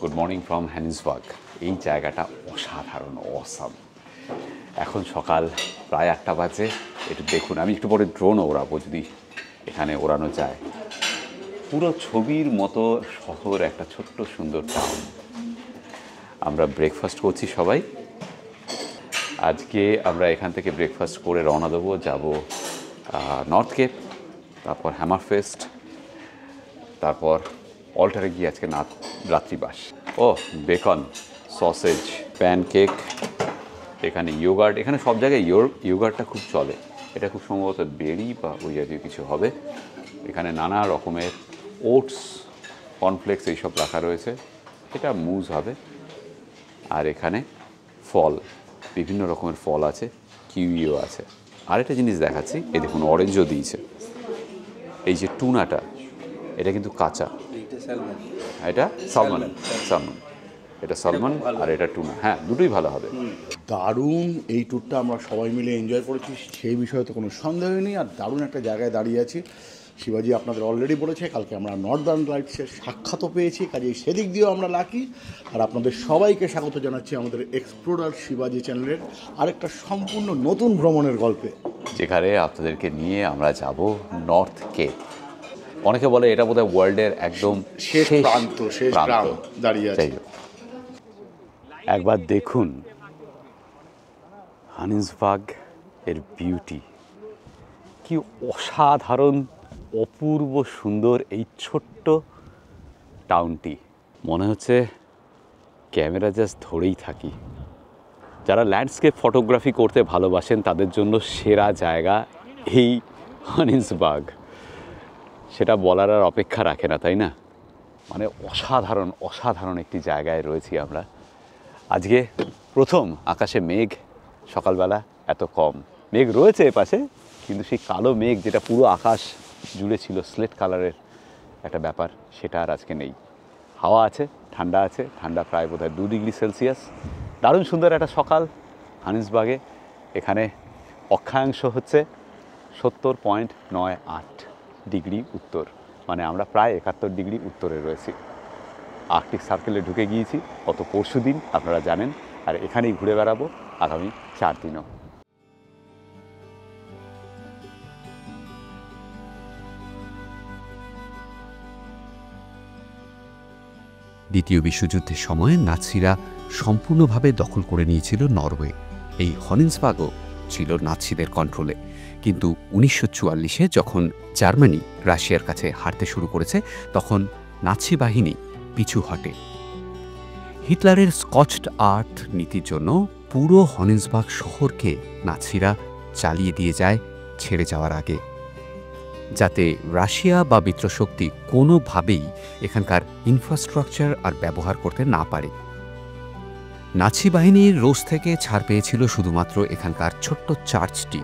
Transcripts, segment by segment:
Good morning from হ্যানিসবার্গ। এই জায়গাটা অসাধারণ, অসাম। এখন সকাল প্রায় 8টা বাজে। একটু দেখুন, আমি একটু পরে ড্রোনও ওড়াবো যদি এখানে ওড়ানো যায়। পুরো ছবির মতো শহর, একটা ছোট্ট সুন্দর টাউন। আমরা ব্রেকফাস্ট করছি সবাই। আজকে আমরা এখান থেকে ব্রেকফাস্ট করে রওনা দেবো, যাব নর্থ কেপ, তারপর হ্যামারফেস্ট, তারপর অল্টারে গিয়ে আজকে রাত্রিবাস। ও বেকন, সসেজ, প্যানকেক, এখানে ইয়োগার্ট, এখানে সব জায়গায় ইয়োগার্টটা খুব চলে। এটা খুব সম্ভবত বেরি বা ওই জাতীয় কিছু হবে। এখানে নানা রকমের ওটস, কর্নফ্লেক্স এইসব রাখা রয়েছে। এটা মুজ হবে। আর এখানে ফল, বিভিন্ন রকমের ফল আছে, কিউইও আছে। আরেকটা জিনিস দেখাচ্ছি, এই দেখুন অরেঞ্জও দিয়েছে। এই যে টুনাটা, এটা কিন্তু কাঁচা। এটা সালমন, এটা সালমন আর এটা টুনা। হ্যাঁ, দুটোই ভালো হবে। দারুণ এই ট্যুরটা আমরা সবাই মিলে এনজয় করেছি, সেই বিষয়ে তো কোনো সন্দেহই নেই। আর দারুণ একটা জায়গায় দাঁড়িয়ে আছি। শিবাজি আপনাদের অলরেডি বলেছে, কালকে আমরা নর্দার্ন লাইটসের সাক্ষাৎও পেয়েছি, কাজেই সেদিক দিয়েও আমরা লাকি। আর আপনাদের সবাইকে স্বাগত জানাচ্ছি আমাদের এক্সপ্লোরার শিবাজি চ্যানেলের আরেকটা সম্পূর্ণ নতুন ভ্রমণের গল্পে, যেখানে আপনাদেরকে নিয়ে আমরা যাব নর্থ কেপ। অনেকে বলে এটা বোধহয় ওয়ার্ল্ডের একদম শেষ প্রান্ত, শেষ গ্রাম দাঁড়িয়ে আছে। একবার দেখুন হানিসবার্গ এর বিউটি, কি অসাধারণ, অপূর্ব সুন্দর এই ছোট্ট টাউনটি। মনে হচ্ছে ক্যামেরা জাস্ট ধরেই থাকি। যারা ল্যান্ডস্কেপ ফটোগ্রাফি করতে ভালোবাসেন তাদের জন্য সেরা জায়গা এই হানিসবার্গ। সেটা বলার আর অপেক্ষা রাখে না, তাই না? মানে অসাধারণ অসাধারণ একটি জায়গায় রয়েছি আমরা। আজকে প্রথম আকাশে মেঘ, সকালবেলা এত কম মেঘ রয়েছে এপাশে, কিন্তু সেই কালো মেঘ যেটা পুরো আকাশ জুড়ে ছিল, স্লেট কালারের একটা ব্যাপার, সেটা আর আজকে নেই। হাওয়া আছে, ঠান্ডা আছে, ঠান্ডা প্রায় বোধহয় 2 ডিগ্রি সেলসিয়াস। দারুণ সুন্দর একটা সকাল হানিসবার্গে। এখানে অক্ষাংশ হচ্ছে 70.98 ডিগ্রি উত্তর, মানে আমরা প্রায় 71 ডিগ্রি উত্তরে রয়েছি। আর্কটিক সার্কেলে ঢুকে গিয়েছি গত পরশু দিন, আপনারা জানেন। আর এখানেই ঘুরে বেড়াবো আগামী 4 দিনও। দ্বিতীয় বিশ্বযুদ্ধের সময় নাৎসিরা সম্পূর্ণভাবে দখল করে নিয়েছিল নরওয়ে। এই হানিসবার্গও ছিল নাৎসিদের কন্ট্রোলে। কিন্তু 1944-এ যখন জার্মানি রাশিয়ার কাছে হারতে শুরু করেছে, তখন নাৎসি বাহিনী পিছু হটে। হিটলারের স্কচড আর্থ নীতির জন্য পুরো হানিসবার্গ শহরকে নাৎসিরা চালিয়ে দিয়ে যায় ছেড়ে যাওয়ার আগে, যাতে রাশিয়া বা মিত্রশক্তি কোনোভাবেই এখানকার ইনফ্রাস্ট্রাকচার আর ব্যবহার করতে না পারে। নাৎসি বাহিনীর রোষ থেকে ছাড় পেয়েছিল শুধুমাত্র এখানকার ছোট্ট চার্চটি,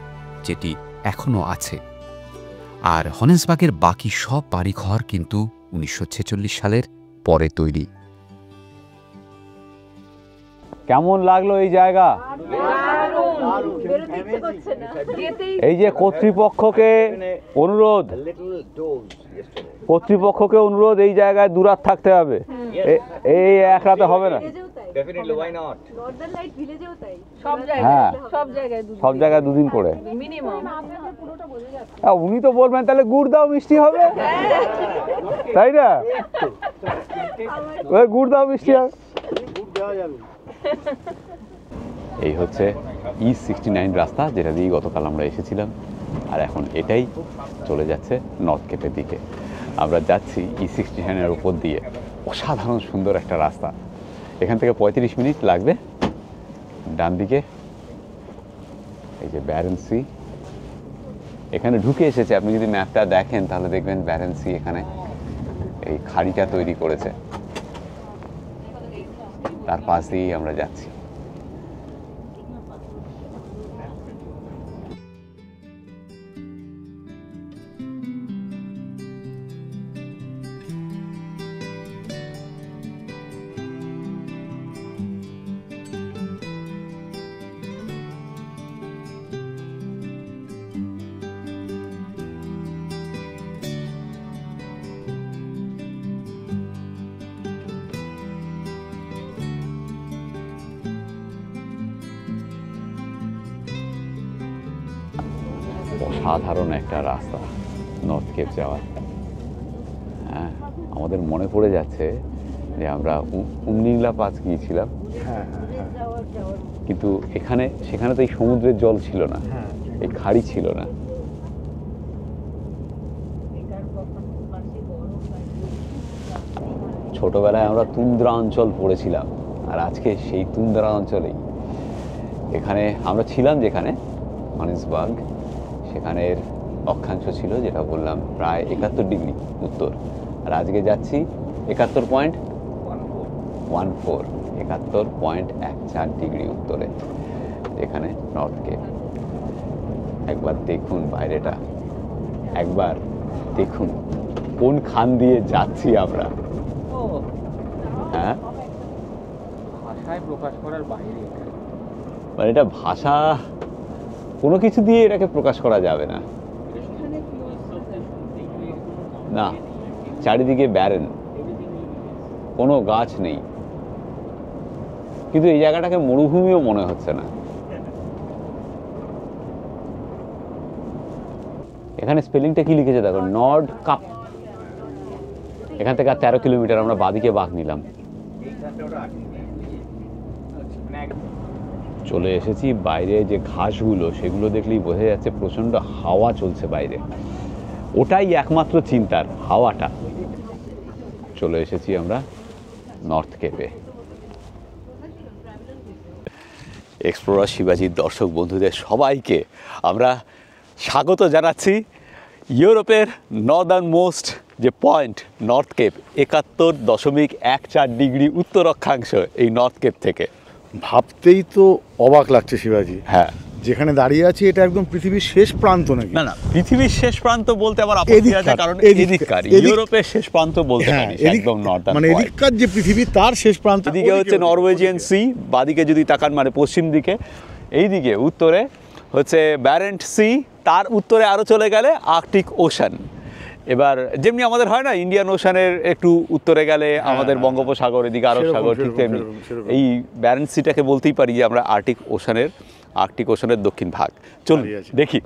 যেটি এখনও আছে। আর হানিসবার্গের বাকি সব বাড়িঘর কিন্তু 1946 সালের পরে তৈরি। কেমন লাগলো এই জায়গা? এই যে কর্তৃপক্ষকে অনুরোধ, এই জায়গায় দুরাত থাকতে হবে, এই এক রাতে হবে না। হ্যাঁ, সব জায়গায় 2 দিন করে। উনি তো বলবেন তাহলে গুড় দাও মিষ্টি হবে, তাই না? গুড় দাও মিষ্টি হবে। এই হচ্ছে E69 রাস্তা, যেটা দিয়ে গতকাল আমরা এসেছিলাম। আর এখন এটাই চলে যাচ্ছে নর্থ কেপের দিকে। আমরা যাচ্ছি E69-এর উপর দিয়ে। অসাধারণ সুন্দর একটা রাস্তা। এখান থেকে 35 মিনিট লাগবে। ডান দিকে এই যে ব্যারেন্সি, এখানে ঢুকে এসেছে। আপনি যদি ম্যাপটা দেখেন তাহলে দেখবেন ব্যারেন্সি এখানে এই খাড়িটা তৈরি করেছে, তার পাশ দিয়েই আমরা যাচ্ছি। অসাধারণ একটা রাস্তা নর্থ কেপ যাওয়ার। হ্যাঁ, আমাদের মনে পড়ে যাচ্ছে যে আমরা উমনিংলা পাস গিয়েছিলাম, কিন্তু সেখানে তো এই সমুদ্রের জল ছিল না, এই খাড়ি ছিল না। ছোটবেলায় আমরা তুন্দ্রা অঞ্চল পড়েছিলাম, আর আজকে সেই তুন্দ্রা অঞ্চলেই এখানে আমরা ছিলাম, যেখানে হনিসবার্গ, সেখানের অক্ষাংশ ছিল যেটা বললাম প্রায় 71 ডিগ্রি উত্তর, আর আজকে যাচ্ছি 71.14 ডিগ্রি উত্তরে, এখানে নর্থ কেপ। একবার দেখুন বাইরেটা, একবার দেখুন কোন খান দিয়ে যাচ্ছি আমরা। হ্যাঁ, ভাষায় প্রকাশ করার বাইরে, মানে এটা ভাষা কোনো কিছু দিয়ে এটাকে প্রকাশ করা যাবে না। না, চারিদিকে ব্যারেন, কোনো গাছ নেই, কিন্তু এই জায়গাটাকে মরুভূমিও মনে হচ্ছে না। এখানে স্পেলিংটা কি লিখেছে দেখো, নর্ড কাপ। এখান থেকে আর 13 কিলোমিটার আমরা বাদিকে বাঁক নিলাম। চলে এসেছি। বাইরে যে ঘাসগুলো সেগুলো দেখলেই বোঝা যাচ্ছে প্রচণ্ড হাওয়া চলছে বাইরে, ওটাই একমাত্র চিন্তার, হাওয়াটা। চলে এসেছি আমরা নর্থ কেপে। এক্সপ্লোরার শিবাজির দর্শক বন্ধুদের সবাইকে আমরা স্বাগত জানাচ্ছি ইউরোপের নর্দার্ন মোস্ট যে পয়েন্ট নর্থ কেপ, 71.14 ডিগ্রি উত্তর অক্ষাংশ এই নর্থ কেপ থেকে। ভাবতেই তো অবাক লাগছে শিবাজি। হ্যাঁ, যেখানে দাঁড়িয়ে আছি এটা একদম পৃথিবীর শেষ প্রান্ত নাকি? না, পৃথিবীর শেষ প্রান্ত বলতে আবার আপত্তি আছে, কারণ এদিককার ইউরোপের শেষ প্রান্ত বলতে পারি, একদম নর্দার্ন, মানে এদিককার যে পৃথিবী তার শেষ প্রান্ত। এদিকে হচ্ছে নরওয়েজিয়ান সি, বাদিকে যদি তাকান মানে পশ্চিম দিকে, এইদিকে উত্তরে হচ্ছে ব্যারেন্ট সি, তার উত্তরে আরও চলে গেলে আর্কটিক ওশান। এবার যেমনি আমাদের হয় না ইন্ডিয়ান ওশানের একটু উত্তরে গেলে আমাদের বঙ্গোপসাগর, এদিকে আরব সাগর, ঠিক তেমনি এই ব্যারেন্ট সিটাকে বলতেই পারি যে আমরা আর্কটিক ওশানের দক্ষিণ ভাগ। চলুন দেখি।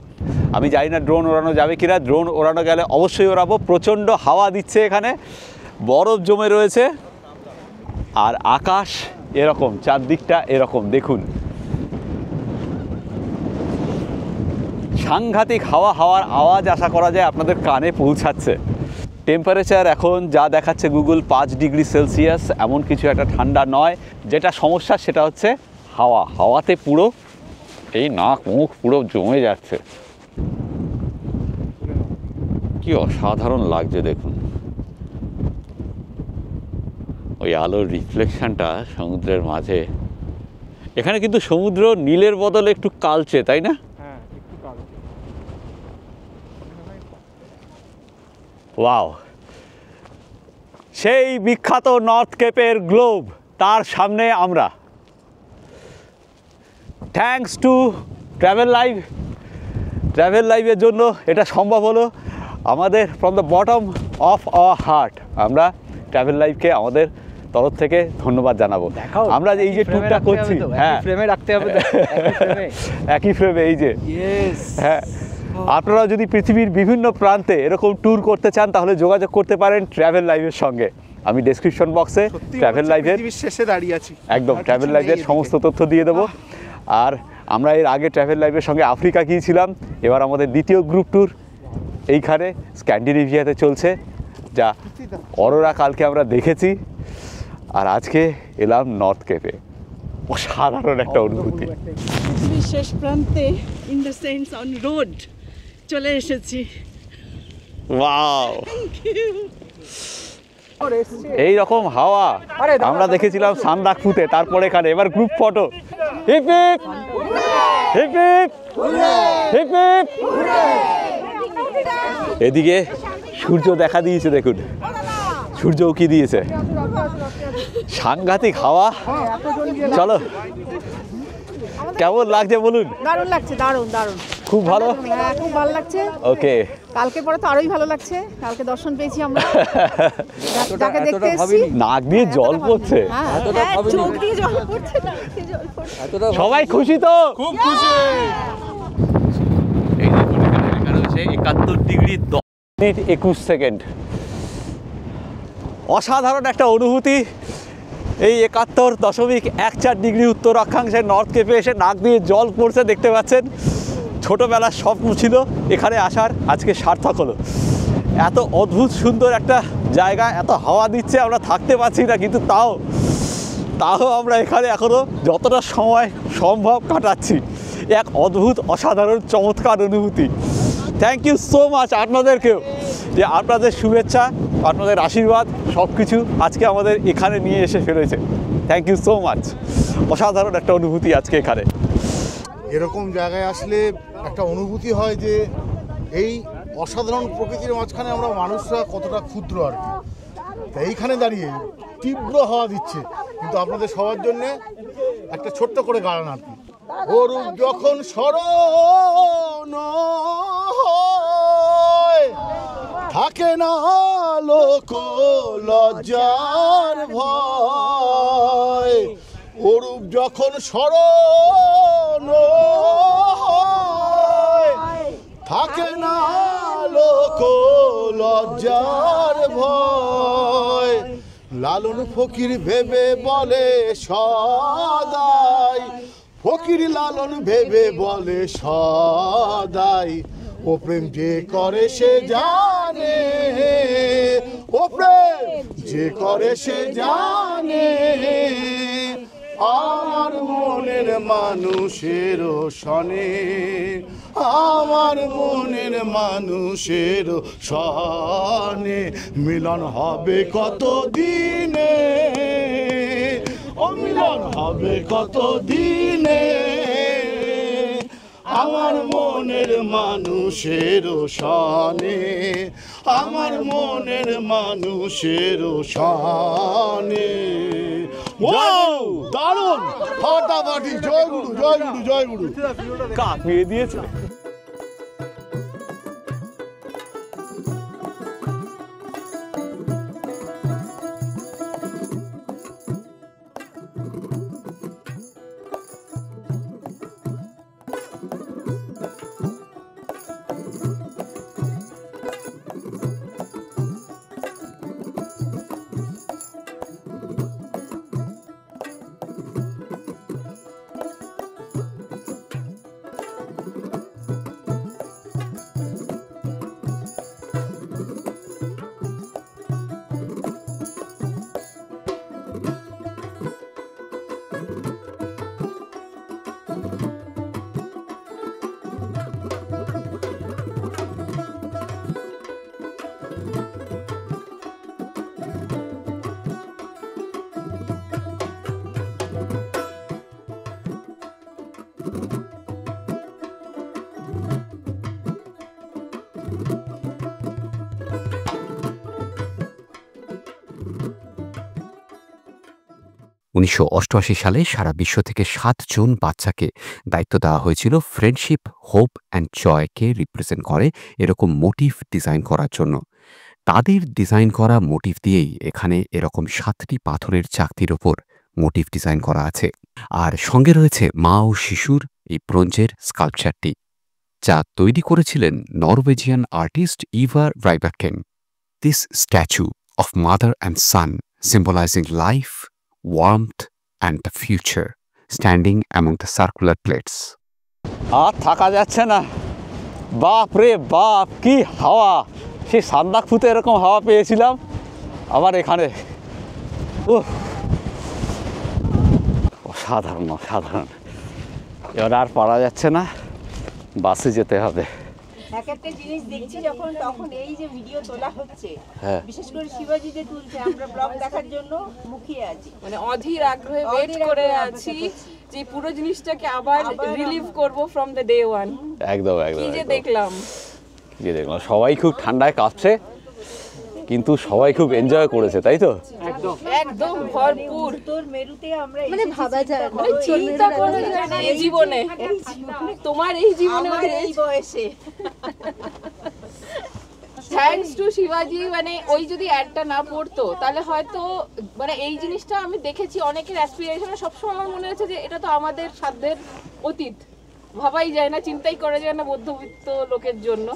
আমি জানি না ড্রোন ওড়ানো যাবে কিনা, ড্রোন ওড়ানো গেলে অবশ্যই ওড়াবো। প্রচণ্ড হাওয়া দিচ্ছে, এখানে বরফ জমে রয়েছে, আর আকাশ এরকম, চারদিকটা এরকম দেখুন, সাংঘাতিক হাওয়ার আওয়াজ আশা করা যায় আপনাদের কানে পৌঁছাচ্ছে। টেম্পারেচার এখন যা দেখাচ্ছে গুগল 5 ডিগ্রি সেলসিয়াস, এমন কিছু একটা ঠান্ডা নয়। যেটা সমস্যা সেটা হচ্ছে হাওয়াতে পুরো এই নাক মুখ পুরো জমে যাচ্ছে। কি অসাধারণ লাগছে দেখুন, ওই আলোর রিফ্লেকশনটা সমুদ্রের মাঝে। এখানে কিন্তু সমুদ্র নীলের বদলে একটু কালচে, তাই না? ওয়াও, সেই বিখ্যাত নর্থ কেপের গ্লোব, তার সামনে আমরা। থ্যাঙ্কস টু ট্রাভেল লাইভের জন্য এটা সম্ভব হলো। আমাদের from the bottom of our heart আমরা ট্রাভেল লাইভকে আমাদের তরফ থেকে ধন্যবাদ জানাবো। আমরা এই যে ট্যুরটা করছি, হ্যাঁ ফ্রেমে রাখতে হবে, একই ফ্রেমে, এই যে, হ্যাঁ, আপনারা যদি পৃথিবীর বিভিন্ন প্রান্তে এরকম ট্যুর করতে চান তাহলে যোগাযোগ করতে পারেন ট্রাভেল লাইভের সঙ্গে। আমি ডেসক্রিপশন বক্সে ট্রাভেল লাইভের শেষে দাঁড়িয়ে আছি, একদম ট্রাভেল লাইভের সমস্ত তথ্য দিয়ে দেবো। আর আমরা এর আগে ট্রাভেল লাইভের সঙ্গে আফ্রিকা গিয়েছিলাম, এবার আমাদের দ্বিতীয় গ্রুপ ট্যুর এইখানে স্ক্যান্ডিনেভিয়াতে চলছে, যা অরোরা কালকে আমরা দেখেছি, আর আজকে এলাম নর্থ কেপে। অসাধারণ একটা অনুভূতি। পৃথিবীর শেষ প্রান্তে, in the sense on road চলে এসেছি। ওয়াও, এই রকম হাওয়া আমরা দেখেছিলাম সান্দাকফুতে, তারপরে এখানে। এবার group photo. Hip hip hip hip hip hip. এদিকে সূর্য দেখা দিয়েছে, দেখুন সূর্য উকি দিয়েছে, সাংঘাতিক হাওয়া। চলো, কেমন লাগছে বলুন? দারুণ লাগছে, দারুণ দারুণ, খুব ভালো, হ্যাঁ খুব ভালো লাগছে। ওকে, কালকে পরে তো আরোই ভালো লাগছে, কালকে দর্শন পেয়েছি আমরা, যাকে দেখতে এসেছি। নাক দিয়ে জল পড়ছে, চোখ দিয়ে জল পড়ছে, নাক দিয়ে জল পড়ছে। সবাই খুশি তো? খুব খুশি। এই দেখুন এখানে বাজে 71°10'21". অসাধারণ একটা অনুভূতি। এই 71.14 উত্তর অক্ষাংশে নর্থ কেপে এসে নাক দিয়ে জল পড়ছে, দেখতে পাচ্ছেন। ছোটোবেলার স্বপ্ন ছিল এখানে আসার, আজকে সার্থক হলো। এত অদ্ভুত সুন্দর একটা জায়গা, এত হাওয়া দিচ্ছে, আমরা থাকতে পারছি না, কিন্তু তাও আমরা এখানে এখনও যতটা সময় সম্ভব কাটাচ্ছি। এক অদ্ভুত অসাধারণ চমৎকার অনুভূতি। থ্যাংক ইউ সো মাচ আপনাদেরকেও, যে আপনাদের শুভেচ্ছা, আপনাদের আশীর্বাদ সব কিছু আজকে আমাদের এখানে নিয়ে এসে ফেলেছে। Thank you so much. অসাধারণ একটা অনুভূতি আজকে এখানে। এরকম জায়গায় আসলে একটা অনুভূতি হয় যে এই অসাধারণ প্রকৃতির মাঝখানে আমরা মানুষরা কতটা ক্ষুদ্র আর কি। তা এইখানে দাঁড়িয়ে তীব্র হাওয়া দিচ্ছে, কিন্তু আপনাদের সবার জন্যে একটা ছোট্ট করে গান আর কি। অরূপ যখন স্মরণ হয়, থাকে না লোক লজ্জার ভয়। অরূপ যখন স্মরণ হয়, থাকে না লোক লজ্জার ভয়। লালন ফকির ভেবে বলে সদাই, ফকির লালন ভেবে বলে সদাই, ও প্রেম যে করে সে জানে, ও প্রেম যে করে সে জানে। আমার মনের মানুষের সনে, আমার মনের মানুষের সনে মিলন হবে কত দিনে, ও মিলন হবে কত দিনে। আমার মনের মানুষের সনে, আমার মনের মানুষের সনে। দারুণ ফাটাফাটি। জয় গুরু, জয় গুরু, জয় গুরু। কাঁপিয়ে দিয়েছে। 1988 সালে সারা বিশ্ব থেকে 7 জন বাচ্চাকে দায়িত্ব দেওয়া হয়েছিল ফ্রেন্ডশিপ, হোপ অ্যান্ড জয়কে রিপ্রেজেন্ট করে এরকম মোটিভ ডিজাইন করার জন্য। তাদের ডিজাইন করা মোটিভ দিয়েই এখানে এরকম 7টি পাথরের চাকতির ওপর মোটিভ ডিজাইন করা আছে। আর সঙ্গে রয়েছে মা ও শিশুর এই ব্রোঞ্জের স্কাল্পচারটি, যা তৈরি করেছিলেন Norwegian artist Eva Rybakken. This statue of mother and son symbolizing life, warmth and the future, standing among the circular plates. আর থাকা যাচ্ছে না, বাপ রে বাপ কি হাওয়া! সেই সান্দাকফুতে এরকম হাওয়া পেয়েছিলাম, আবার এখানে অসাধারণ অসাধারণ। এবার আর পারা যাচ্ছে না, বাসে যেতে হবে। এক একটা জিনিস দেখছি যখন, তখন এই যে ভিডিও তোলা হচ্ছে, হ্যাঁ, বিশেষ করে শিবাজি যে তুলছে, আমরা ব্লগ দেখার জন্য মুখিয়ে আছি, মানে অধীর আগ্রহে ওয়েট করে আছি যে পুরো জিনিসটাকে আবার রিলিভ করব ফ্রম দ্য ডে ওয়ান। একদম একদম। কি যে দেখলাম, সবাই খুব ঠান্ডায় কাঁপছে, কিন্তু সবাই খুব এনজয় করেছে, তাই তো? একদম একদম ভরপুর। তোর মেরুতে আমরা মানে ভাবা যায় না, চিন্তা করা যায় না এই জীবনে, তোমার এই জীবনে, এই বয়সে। থ্যাঙ্কস টু শিবাজি। মানে ওই যদি অ্যাডটা না পড়তো তাহলে হয়তো, মানে এই জিনিসটা আমি দেখেছি অনেকের অ্যাসপিরেশনে, সবসময় আমার মনে হচ্ছে যে এটা তো আমাদের সাধ্যের অতীত, ভাবাই যায় না, চিন্তাই করা যায় না মধ্যবিত্ত লোকের জন্য।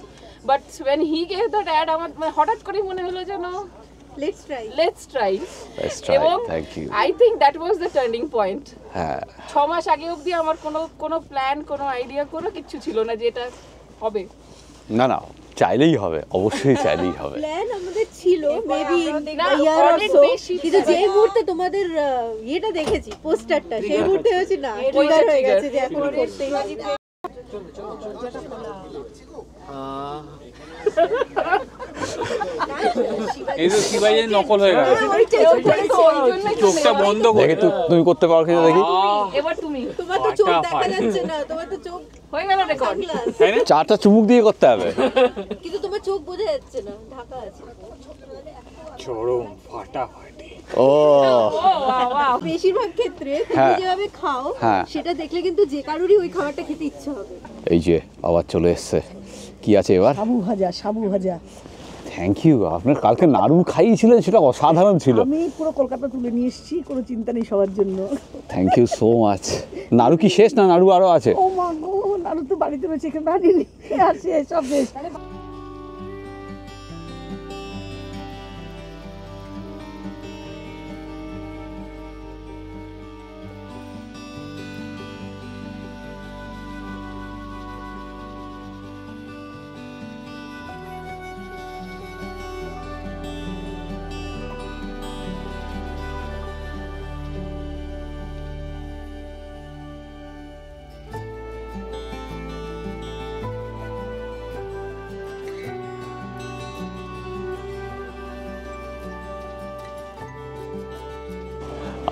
But when he gave that ad আমার হঠাৎ করে মনে হলো যেন let's try let's try Let's try. এবং Thank you. I think that was the turning point হ্যাঁ 6 মাস আগে অবধি আমার কোনো প্ল্যান কোনো আইডিয়া কোনো কিছু ছিল না যে এটা হবে না না চাইলেই হবে, অবশ্যই চাইলেই হবে। প্ল্যান আমাদের ছিল মেবি না, ইয়ার অর অনেক সো, বেশি কিন্তু plan। যেই মুহূর্তে তোমাদের ইয়েটা দেখেছি পোস্টারটা, সেই মুহূর্তে হচ্ছে না ট্রিগার হয়ে গেছে যে এখন করতেই হবে। এই তো শিবাজি নকল হয়ে গেল, চোখটা বন্ধ করে। দেখে তুমি করতে পারো কিনা দেখি। এবার তুমি তোমার তো চোখ দেখা যাচ্ছে না, তোমার তো চোখ হয়ে গেল রেকর্ড সানগ্লাস, চারটা চুমুক দিয়ে করতে হবে। কিন্তু তোমার চোখ বোঝা যাচ্ছে না, ঢাকা আছে। চরম ফাটাফাটি। ও বেশিরভাগ ক্ষেত্রে তুমি হ্যাঁ। যেভাবে খাও হ্যাঁ। সেটা দেখলে কিন্তু যে কারোরই ওই খাবারটা খেতে ইচ্ছে হবে। এই যে আবার চলে এসছে, কি আছে এবার? সাবু ভাজা থ্যাংক ইউ। আপনার কালকে নাড়ু খাইয়েছিলেন, সেটা অসাধারণ ছিল। আমি পুরো কলকাতা তুলে নিয়ে এসেছি, কোনো চিন্তা নেই সবার জন্য। Thank you so much. নাড়ু কি শেষ না নাড়ু আরো আছে? ও মা গো, নাড়ু তো বাড়িতে রয়েছে, এখানে আনিনি, আছে সব বেশ।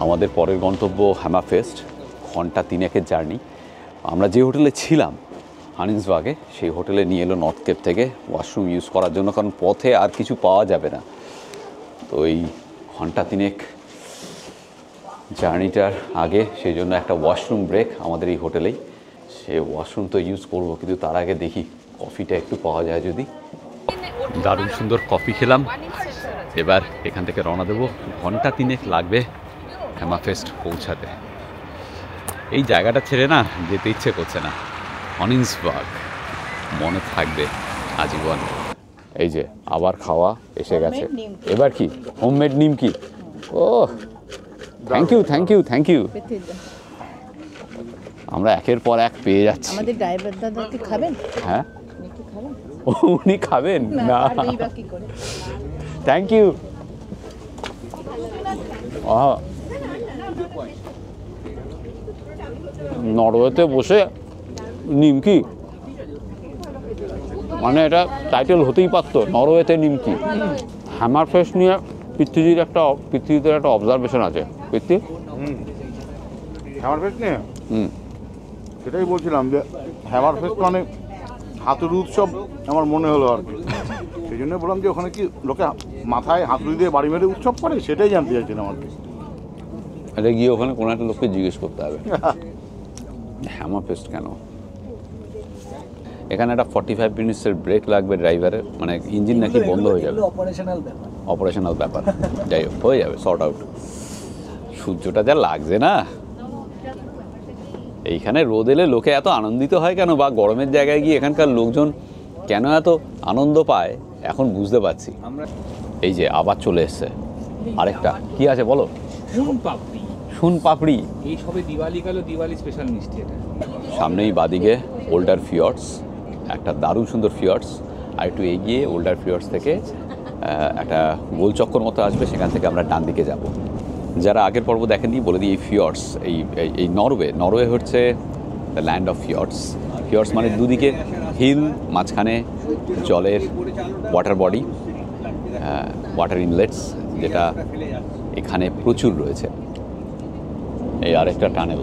আমাদের পরের গন্তব্য হ্যামাফেস্ট, ঘন্টা 3-1 জার্নি। আমরা যে হোটেলে ছিলাম হানিন্সবাগে, সেই হোটেলে নিয়ে এলো নর্থ কেপ থেকে ওয়াশরুম ইউজ করার জন্য, কারণ পথে আর কিছু পাওয়া যাবে না। তো এই ঘন্টা 3 জার্নিটার আগে সেই জন্য একটা ওয়াশরুম ব্রেক আমাদের এই হোটেলেই। সে ওয়াশরুম তো ইউজ করবো, কিন্তু তার আগে দেখি কফিটা একটু পাওয়া যায় যদি। দারুণ সুন্দর কফি খেলাম। এবার এখান থেকে রওনা দেবো, ঘন্টা 3 লাগবে হ্যামাফেস্ট পৌঁছাতে। এই জায়গাটা ছেড়ে না যেতে ইচ্ছে করছে না। হানিন্সবাগ মনে থাকবে আজীবন। এই যে আবার খাওয়া এসে গেছে। এবার কি হোমমেড নিমকি? ও thank you thank you thank you. আমরা একের পর এক পেয়ে যাচ্ছি। আমাদের ড্রাইভার দাদা কি খাবেন? হ্যাঁ উনি খাবেন না? কি করে? Thank you. নরওয়েতে বসে নিমকি, মানে এটা টাইটেল হতেই পারতো, নরওয়েতে নিমকি। হ্যামারফেস্ট নিয়ে পৃথিবীতে একটা অবজারভেশন আছে। পৃথিবী হ্যামারফেস্ট নিয়ে সেটাই বলছিলাম যে হ্যামারফেস্ট মানে হাতুড়ি উৎসব আমার মনে হলো আর কি। সেই জন্য বললাম যে ওখানে কি লোকে মাথায় হাতুড়ি দিয়ে বাড়ি মেরে উৎসব করে, সেটাই জানতে চাইছিলাম আর কি। এটা গিয়ে ওখানে কোনো একটা লোককে জিজ্ঞেস করতে হবে হ্যামারফেস্ট কেন। এখানে একটা 45 মিনিটসের ব্রেক লাগবে ড্রাইভারের, মানে ইঞ্জিন নাকি বন্ধ হয়ে যাবে। অপারেশনাল ব্যাপার, যাই হোক হয়ে যাবে, সর্ট আউট। সূর্যটা যা লাগছে না এইখানে, রোদ এলে লোকে এত আনন্দিত হয় কেন, বা গরমের জায়গায় গিয়ে এখানকার লোকজন কেন এত আনন্দ পায় এখন বুঝতে পারছি। এই যে আবার চলে এসছে আরেকটা, কি আছে বলো? সোনপাপড়ি। সোনপাপড়ি, এই সবে দিওয়ালি গেল, দিওয়ালি স্পেশাল মিষ্টি এটা। সামনেই বাদিকে ওল্ডার ফিয়র্ডস, একটা দারুণ সুন্দর ফিয়র্ডস। আর একটু এগিয়ে ওল্ডার ফিয়র্ডস থেকে একটা গোল চক্কর মতো আসবে, সেখান থেকে আমরা ডান দিকে যাব। যারা আগের পর্ব দেখেননি বলে দিই, এই ফিয়র্ডস, এই নরওয়ে হচ্ছে দ্য ল্যান্ড অফ ফিয়র্ডস। ফিয়র্ডস মানে দুদিকে হিল, মাঝখানে জলের ওয়াটার বডি, ওয়াটার ইনলেটস, যেটা এখানে প্রচুর রয়েছে। এই আরেকটা টানেল।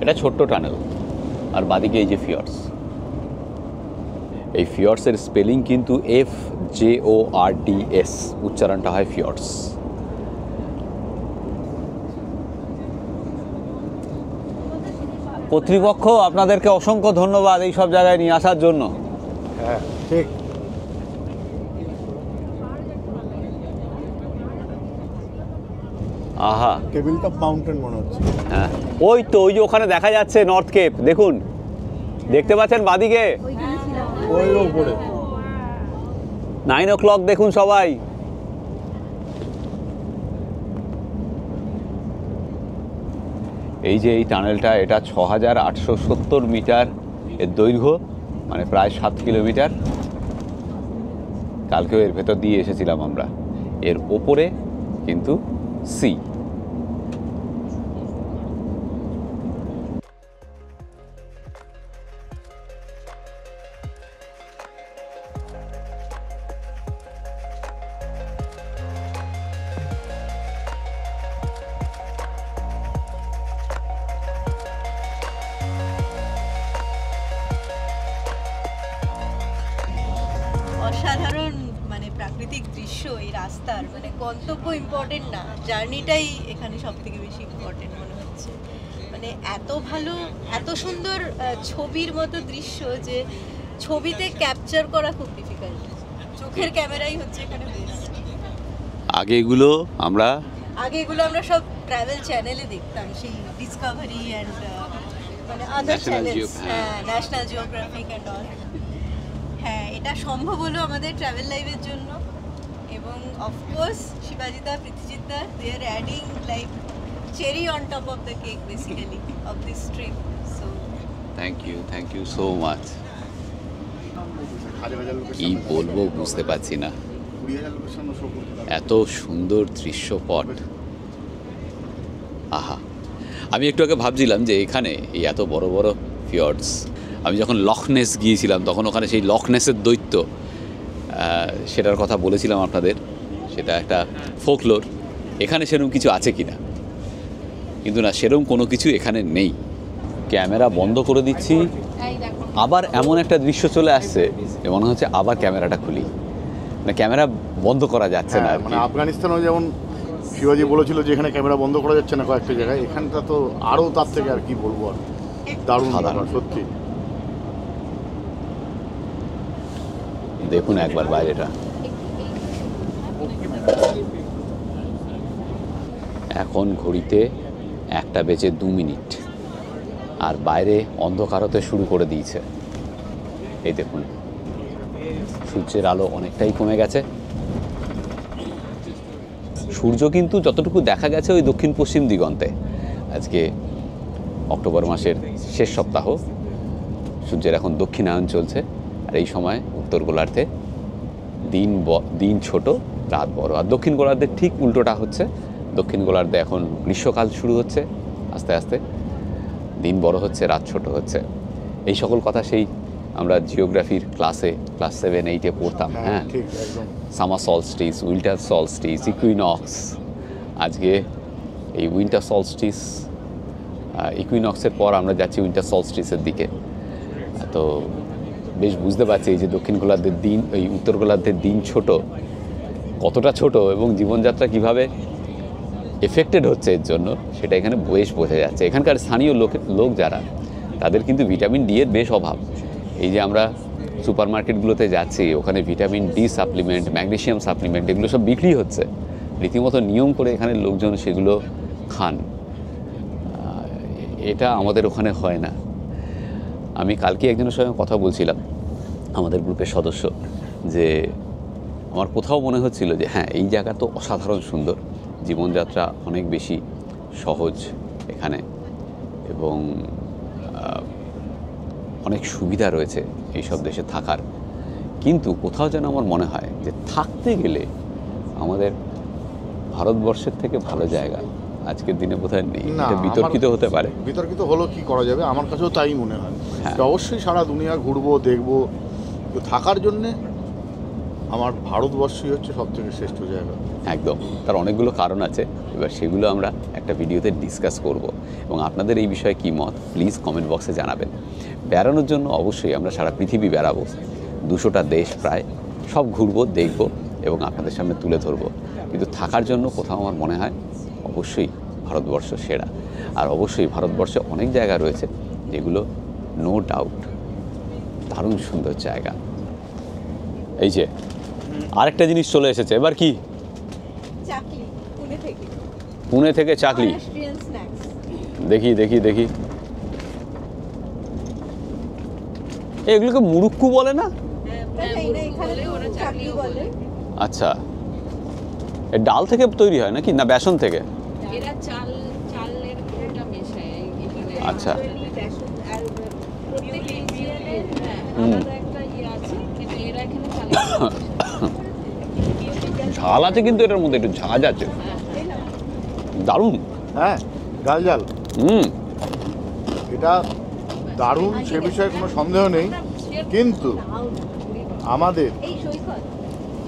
এটা ছোট্ট টানেল, আর বাদিকে এই যে ফিয়র্ডস। এই ফিয়র্ডসের স্পেলিং কিন্তু FJORDS, উচ্চারণটা হয় ফিয়র্ডস। কর্তৃপক্ষ আপনাদেরকে অসংখ্য ধন্যবাদ এই সব জায়গায় নিয়ে আসার জন্য। হ্যাঁ ঠিক। আহা, টেবিল টপ মাউন্টেন মনে হচ্ছে। হ্যাঁ ওই তো, ওই যে ওখানে দেখা যাচ্ছে নর্থ কেপ, দেখুন, দেখতে পাচ্ছেন বাদিকে ওই উপরে 9 o'clock দেখুন সবাই। এই যে এই টানেলটা, এটা 6,870 মিটার এর দৈর্ঘ্য, মানে প্রায় 7 কিলোমিটার। কালকেও এর ভেতর দিয়ে এসেছিলাম আমরা। এর ওপরে কিন্তু সি। অসাধারণ মানে প্রাকৃতিক দৃশ্য এই রাস্তার, মানে গন্তব্য ইম্পর্টেন্ট না, জার্নিটাই এখানে সব থেকে বেশি ইম্পর্টেন্ট মনে হচ্ছে। মানে এত ভালো, এত সুন্দর ছবির মতো দৃশ্য যে ছবিতে ক্যাপচার করা খুব ডিফিকাল্ট, চোখের ক্যামেরাই হচ্ছে এখানে বেস্ট। আগে এগুলো আমরা সব ট্রাভেল চ্যানেলে দেখতাম, সেই ডিসকভারি অ্যান্ড মানে other channels, National Geographic and all. হ্যাঁ, এটা সম্ভব হলো আমাদের ট্রাভেল লাইভের জন্য, এবং অফকোর্স শিবাজিদা, পৃথ্বীজিৎদা, they are adding like cherry on top of the cake basically of this trip. So thank you so much. কি বলবো বুঝতে পারছি না, এত সুন্দর দৃশ্যপট। আহা, আমি একটু আগে ভাবছিলাম যে এখানে এই এত বড় বড় ফিয়র্ডস, আমি যখন লখনেস গিয়েছিলাম তখন ওখানে সেই লখনেসের দৈত্য, সেটার কথা বলেছিলাম আপনাদের, সেটা একটা ফোকলোর। এখানে সেরকম কিছু আছে কি না, কিন্তু না, সেরকম কোনো কিছু এখানে নেই। ক্যামেরা বন্ধ করে দিচ্ছি, আবার এমন একটা দৃশ্য চলে আসছে যে মনে হচ্ছে আবার ক্যামেরাটা খুলি, না ক্যামেরা বন্ধ করা যাচ্ছে না। মানে আফগানিস্তানেও যেমন শিবাজি বলেছিল যে এখানে ক্যামেরা বন্ধ করা যাচ্ছে না কয়েকটা জায়গায়, এখানটা তো আরও তার থেকে আর কি বলবো, আর দারুণ সাধারণ সত্যি। দেখুন একবার বাইরেটা, এখন ঘড়িতে 1:02 আর বাইরে অন্ধকার হতে শুরু করে দিয়েছে। এই দেখুন, সূর্যের আলো অনেকটাই কমে গেছে। সূর্য কিন্তু যতটুকু দেখা গেছে ওই দক্ষিণ পশ্চিম দিগন্তে। আজকে অক্টোবর মাসের শেষ সপ্তাহ, সূর্যের এখন দক্ষিণায়ন চলছে, আর এই সময় উত্তর গোলার্ধে দিন ছোট, রাত বড়। আর দক্ষিণ গোলার্ধের ঠিক উল্টোটা হচ্ছে, দক্ষিণ গোলার্ধে এখন গ্রীষ্মকাল শুরু হচ্ছে, আস্তে আস্তে দিন বড় হচ্ছে, রাত ছোট হচ্ছে। এই সকল কথা সেই আমরা জিওগ্রাফির ক্লাস 7, 8 পড়তাম। হ্যাঁ, summer solstice, winter solstice, equinox. আজকে এই উইন্টার সলস্টিস, ইকুইনক্সের পর আমরা যাচ্ছি উইন্টার সলস্টিসের দিকে। তো বেশ বুঝতে পারছি এই যে দক্ষিণ গোলার্ধের দিন, এই উত্তর গোলার্ধের দিন ছোট, কতটা ছোট, এবং জীবনযাত্রা কিভাবে এফেক্টেড হচ্ছে এর জন্য, সেটা এখানে বেশ বোঝা যাচ্ছে। এখানকার স্থানীয় লোক যারা, তাদের কিন্তু ভিটামিন ডি এর বেশ অভাব। এই যে আমরা সুপার মার্কেটগুলোতে যাচ্ছি, ওখানে vitamin D supplement, magnesium supplement, এগুলো সব বিক্রি হচ্ছে রীতিমতো নিয়ম করে, এখানে লোকজন সেগুলো খান। এটা আমাদের ওখানে হয় না। আমি কালকে একজনের সঙ্গে কথা বলছিলাম, আমাদের গ্রুপের সদস্য, যে আমার কোথাও মনে হচ্ছিল যে হ্যাঁ, এই জায়গা তো অসাধারণ সুন্দর, জীবনযাত্রা অনেক বেশি সহজ এখানে, এবং অনেক সুবিধা রয়েছে এইসব দেশে থাকার। কিন্তু কোথাও যেন আমার মনে হয় যে থাকতে গেলে আমাদের ভারতবর্ষের থেকে ভালো জায়গা আজকের দিনে বোধহয় নেই। এটা বিতর্কিত হতে পারে, বিতর্কিত হলো কি করা যাবে, আমার কাছেও তাই মনে হয়। অবশ্যই সারা দুনিয়া ঘুরবো, দেখবো, তো থাকার জন্যে আমার ভারতবর্ষই হচ্ছে সব থেকে শ্রেষ্ঠ জায়গা। একদম, তার অনেকগুলো কারণ আছে, এবার সেগুলো আমরা একটা ভিডিওতে ডিসকাস করব, এবং আপনাদের এই বিষয়ে কী মত প্লিজ কমেন্ট বক্সে জানাবেন। বেড়ানোর জন্য অবশ্যই আমরা সারা পৃথিবী বেড়াবো, 200টা দেশ প্রায়, সব ঘুরবো, দেখবো এবং আপনাদের সামনে তুলে ধরবো। কিন্তু থাকার জন্য কোথাও আমার মনে হয় অবশ্যই ভারতবর্ষ সেরা। আর অবশ্যই ভারতবর্ষে অনেক জায়গা রয়েছে যেগুলো নো ডাউট দারুণ সুন্দর জায়গা। এই যে আরেকটা জিনিস চলে এসেছে, এবার কি চাকলি পুনে থেকে পুনে থেকে চাকলি। Austrian snacks. দেখি দেখি দেখি, এগুলোকে মুরুক্কু বলে না? এখানে ওরা চাকলি বলে। আচ্ছা, এ ডাল থেকে তৈরি হয় নাকি, না বেসন থেকে? এরা চালের ওটা মেশায় এখানে। আচ্ছা। প্রত্যেক ইন্ডিয়ানের আলাদা একটা ইয়ে আছে, কিন্তু এরা এখানে চালের ঝাল আছে, কিন্তু এটার মধ্যে একটু ঝাঁজ আছে, দারুণ। হ্যাঁ, ডাল জাল হুম, এটা দারুণ, সে বিষয়ে কোনো সন্দেহ নেই। কিন্তু আমাদের এই সৈকত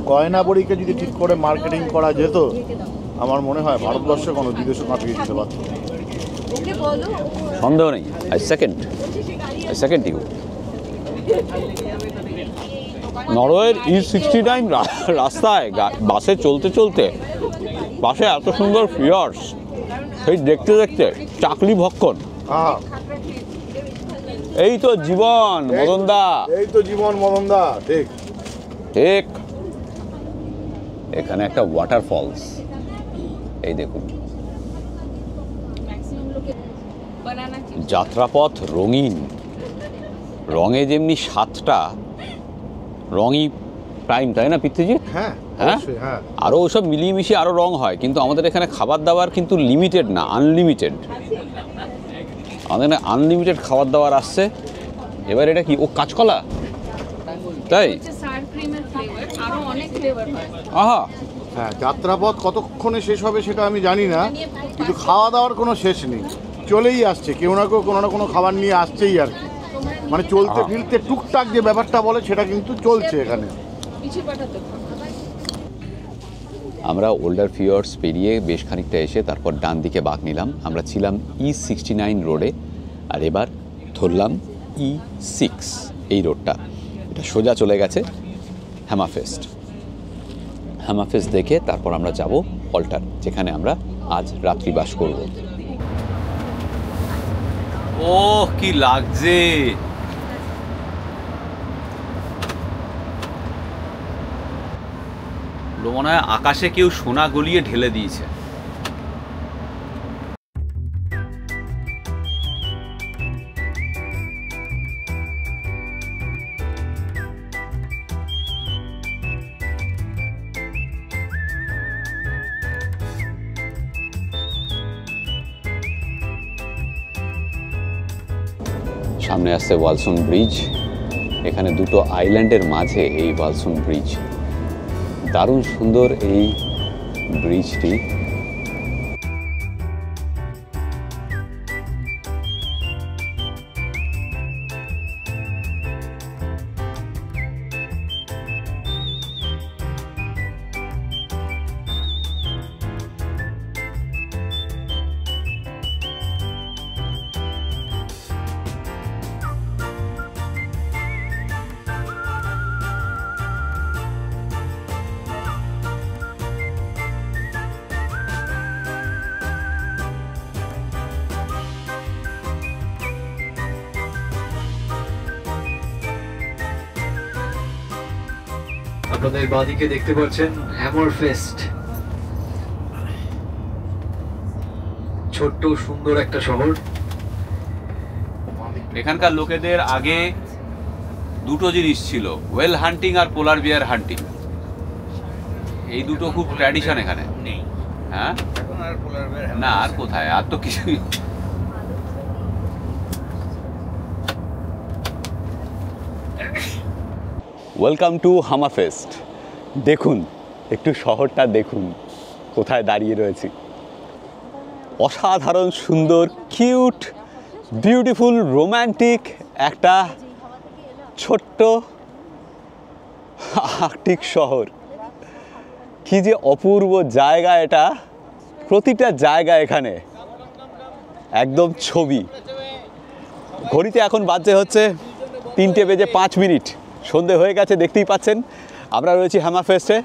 গয়নাবড়িকে যদি ঠিক করে মার্কেটিং করা যেত, আমার মনে হয় ভারতবর্ষে কোনো বিদেশও কাঁপিয়ে দিতে পারত। ওকে বলো সন্দেহ নেই। I second you. নরওয়ের E69 রাস্তায় বাসে চলতে চলতে পাশে এত সুন্দর ফিয়ার্স, সেই দেখতে দেখতে চাকলি ভক্ষণ, হ্যাঁ, এই তো জীবন মদনদা। এই তো জীবন মদনদা, ঠিক। ঠিক, এখানে একটা ওয়াটারফলস, এই দেখুন। ম্যাক্সিমাম লোকে বানানা চিপস। যাত্রাপথ রঙিন, রঙে যেমনি সাতটা রঙই প্রাইম, তাই না পিতৃজি? হ্যাঁ, হ্যাঁ, অবশ্যই, হ্যাঁ। আরও ওসব মিলিয়ে মিশিয়ে আরও রং হয়, কিন্তু আমাদের এখানে খাবার দাবার কিন্তু লিমিটেড না, আনলিমিটেড। আমাদের এখানে আনলিমিটেড খাবার দাবার আসছে। এবার এটা কি, ও কাঁচকলা, তাই? হচ্ছে সার ক্রিমের ফ্লেভার, আরো অনেক ফ্লেভার হয়। আহা, হ্যাঁ, যাত্রাপথ কতক্ষণে শেষ হবে সেটা আমি জানি না, কিন্তু খাওয়া দাওয়ার কোনো শেষ নেই, চলেই আসছে, কেউ না কেউ কোনো না কোনো খাবার নিয়ে আসছেই আর কি। মানে চলতে ফিরতে টুকটাক যে ব্যাপারটা বলে সেটা কিন্তু চলছে এখানে। পিছু পাঠাতে আমরা ওল্ডার ফিয়ার্স পেরিয়ে বেশ খানিকটা এসে তারপর ডান দিকে বাঁক নিলাম। আমরা ছিলাম E69 রোডে, আর এবার ধরলাম E6 এই রোডটা। এটা সোজা চলে গেছে হ্যামাফেস্ট। হ্যামাফেস্ট দেখে তারপর আমরা যাব অল্টার, যেখানে আমরা আজ রাত্রিবাস করব। ওহ, কি লাগছে! মনে হয় আকাশে কেউ সোনা গলিয়ে ঢেলে দিয়েছে। সামনে আসছে ওয়ালসন ব্রিজ। এখানে দুটো আইল্যান্ডের মাঝে এই ওয়ালসন ব্রিজ, দারুণ সুন্দর এই ব্রিজটি। আপনাদের বাদিকে দেখতে পাচ্ছেন হ্যামারফেস্ট, ছোট্ট সুন্দর একটা শহর। এখানকার লোকেদের আগে দুটো জিনিস ছিল, ওয়েল হান্টিং আর পোলার বিয়ার হান্টিং। এই দুটো খুব ট্র্যাডিশন এখানে। হ্যাঁ, না আর কোথায়, আর তো কিছুই। Welcome to Hammerfest. দেখুন, একটু শহরটা দেখুন, কোথায় দাঁড়িয়ে রয়েছি। অসাধারণ সুন্দর, কিউট, বিউটিফুল, রোম্যান্টিক একটা ছোট্ট আর্কটিক শহর। কি যে অপূর্ব জায়গা এটা, প্রতিটা জায়গা এখানে একদম ছবি। ঘড়িতে এখন বাজে হচ্ছে 3:05। সন্ধে হয়ে গেছে, দেখতেই পাচ্ছেন। আমরা রয়েছি হ্যামারফেস্টে।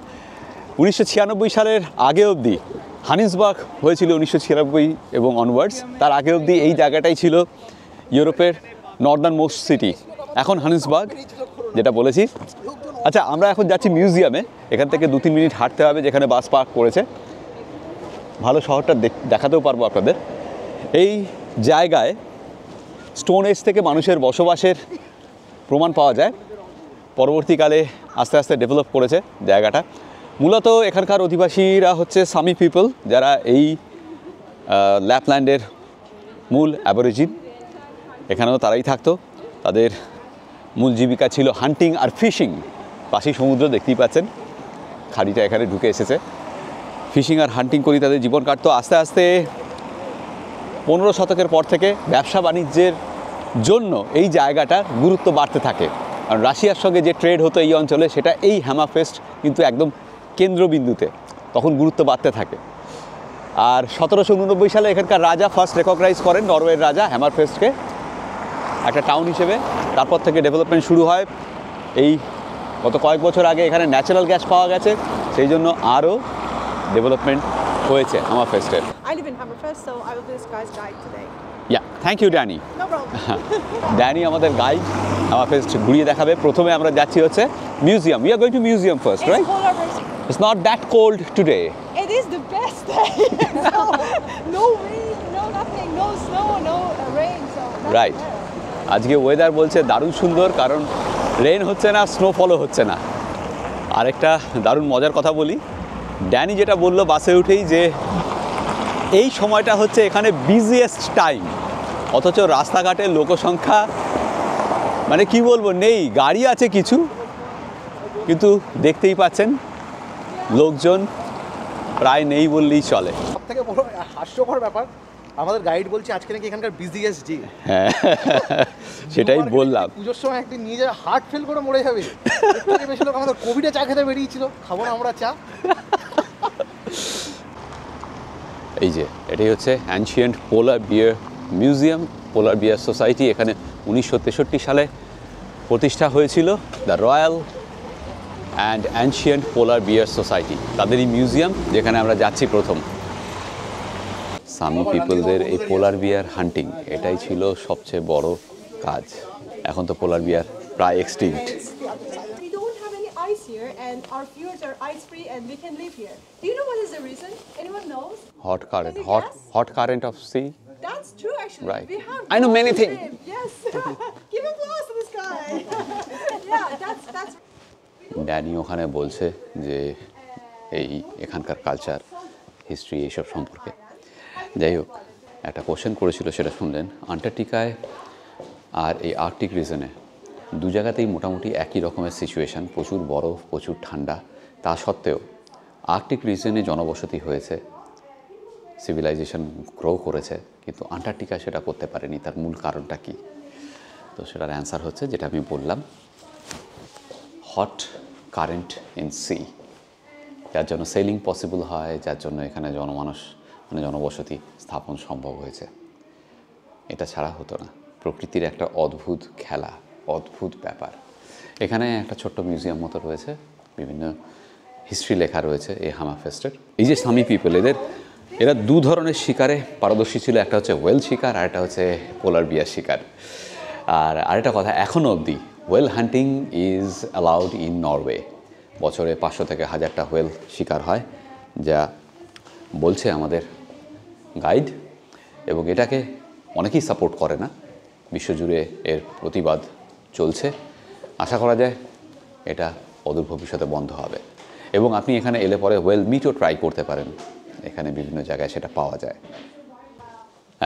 1996 সালের আগে অবধি, হানিসবার্গ হয়েছিল 1996 এবং অনওয়ার্ডস, তার আগে অবধি এই জায়গাটাই ছিল ইউরোপের নর্দার্ন মোস্ট সিটি। এখন হানিসবার্গ, যেটা বলেছি। আচ্ছা, আমরা এখন যাচ্ছি মিউজিয়ামে। এখান থেকে 2-3 মিনিট হাঁটতে হবে, যেখানে বাস পার্ক করেছে। ভালো শহরটা দেখাতেও পারবো আপনাদের। এই জায়গায় স্টোন এজ থেকে মানুষের বসবাসের প্রমাণ পাওয়া যায়। পরবর্তীকালে আস্তে আস্তে ডেভেলপ করেছে জায়গাটা। মূলত এখানকার অধিবাসীরা হচ্ছে সামি পিপল, যারা এই ল্যাপল্যান্ডের মূল অ্যাবরিজিন। এখানেও তারাই থাকতো। তাদের মূল জীবিকা ছিল হান্টিং আর ফিশিং। পাশেই সমুদ্র দেখতেই পাচ্ছেন, খাড়িটা এখানে ঢুকে এসেছে। ফিশিং আর হান্টিং করেই তাদের জীবন কাটতো। আস্তে আস্তে 15 শতকের পর থেকে ব্যবসা বাণিজ্যের জন্য এই জায়গাটা গুরুত্ব বাড়তে থাকে। কারণ রাশিয়ার সঙ্গে যে ট্রেড হতো এই অঞ্চলে, সেটা এই হ্যামারফেস্ট কিন্তু একদম কেন্দ্রবিন্দুতে, তখন গুরুত্ব বাড়তে থাকে। আর 1789 সালে এখানকার রাজা ফার্স্ট রেকগনাইজ করেন, নরওয়ের রাজা, হ্যামারফেস্টকে একটা টাউন হিসেবে। তারপর থেকে ডেভেলপমেন্ট শুরু হয়। এই গত কয়েক বছর আগে এখানে ন্যাচারাল গ্যাস পাওয়া গেছে, সেই জন্য আরও ডেভেলপমেন্ট হয়েছে হ্যামারফেস্টের। I live in Hammerfest, so I will be this guy's guide today. Yeah, thank you Danny. No problem. Danny আমাদের গাইড, হ্যামারফেস্ট ঘুরিয়ে দেখাবে। প্রথমে আমরা যাচ্ছি হচ্ছে museum. We are going to museum first, right? It's polar bears. It's not that cold today. It is the best day. So, no wind, no nothing, no snow, no rain. So that's right. better. আজকে weather বলছে দারুণ সুন্দর, কারণ rain হচ্ছে না, স্নোফলও হচ্ছে না। আরেকটা দারুণ মজার কথা বলি, ড্যানি যেটা বললো বাসে উঠেই, যে এই সময়টা হচ্ছে এখানে বিজিয়েস্ট টাইম, অথচ রাস্তাঘাটের লোকসংখ্যা মানে কি বলবো নেই। গাড়ি আছে কিছু, কিন্তু দেখতেই পাচ্ছেন লোকজন প্রায় নেই বললেই চলে। সব থেকে বড় হাস্যকর ব্যাপার, আমাদের গাইড বলছে আজকে নাকি এখানকার বিজিয়েস্ট ডে। হ্যাঁ, সেটাই বললাম। পুজোর সময় একদিন নিজে হার্ট ফেল করে মরে যাবে। বেশি লোক আমাদের কোভিডে চা খেতে বেরিয়েছিল, খাবো না আমরা চা। এই যে এটাই হচ্ছে ancient polar bear museum, polar bear society. এখানে 1963 সালে প্রতিষ্ঠা হয়েছিল the royal and ancient polar bear society, তাদেরই মিউজিয়াম, যেখানে আমরা যাচ্ছি প্রথম। সামি পিপলদের এই পোলার বিয়ার হান্টিং, এটাই ছিল সবচেয়ে বড় কাজ। এখন তো পোলার বিয়ার প্রায় extinct. We don't have any ice here, and our fjords are ice free, and we can live here. Do you know what is the reason? Anyone knows? Hot current, Can you guess? hot current of sea. That's true, actually. Right. We have I know many golden things. shrimp. Yes. Give applause to this guy. Yeah, that's. Danny ওখানে বলছে যে এই এখানকার culture, history, এইসব সম্পর্কে। যাই হোক, একটা কোশ্চেন করেছিল, সেটা শুনলেন। আন্টার্কটিকায় আর এই আর্কটিক রিজনে দু জায়গাতেই মোটামুটি একই রকমের সিচুয়েশান, প্রচুর বরফ, প্রচুর ঠান্ডা। তা সত্ত্বেও আর্কটিক রিজনে জনবসতি হয়েছে, সিভিলাইজেশন গ্রো করেছে, কিন্তু আন্টার্কটিকায় সেটা করতে পারেনি। তার মূল কারণটা কী? তো সেটার অ্যান্সার হচ্ছে যেটা আমি বললাম, হট কারেন্ট ইন সি, যার জন্য সেলিং পসিবল হয়, যার জন্য এখানে জনবসতি স্থাপন সম্ভব হয়েছে। এটা ছাড়া হতো না। প্রকৃতির একটা অদ্ভুত খেলা, অদ্ভুত ব্যাপার। এখানে একটা ছোট্ট মিউজিয়াম মতো রয়েছে, বিভিন্ন হিস্ট্রি লেখা রয়েছে এই হ্যামারফেস্টের। এই যে সামি পিপল, এরা দু ধরনের শিকারে পারদর্শী ছিল। একটা হচ্ছে ওয়েল শিকার, আর একটা হচ্ছে পোলার বিয়ার শিকার। আর আরেকটা কথা, এখনও অবধি well hunting is allowed in Norway. বছরে 500 থেকে 1000টা ওয়েল শিকার হয়, যা বলছে আমাদের গাইড। এবং এটাকে অনেকেই সাপোর্ট করে না, বিশ্বজুড়ে এর প্রতিবাদ চলছে। আশা করা যায় এটা অদূর ভবিষ্যতে বন্ধ হবে। এবং আপনি এখানে এলে পরে ওয়েল মিটও ট্রাই করতে পারেন, এখানে বিভিন্ন জায়গায় সেটা পাওয়া যায়।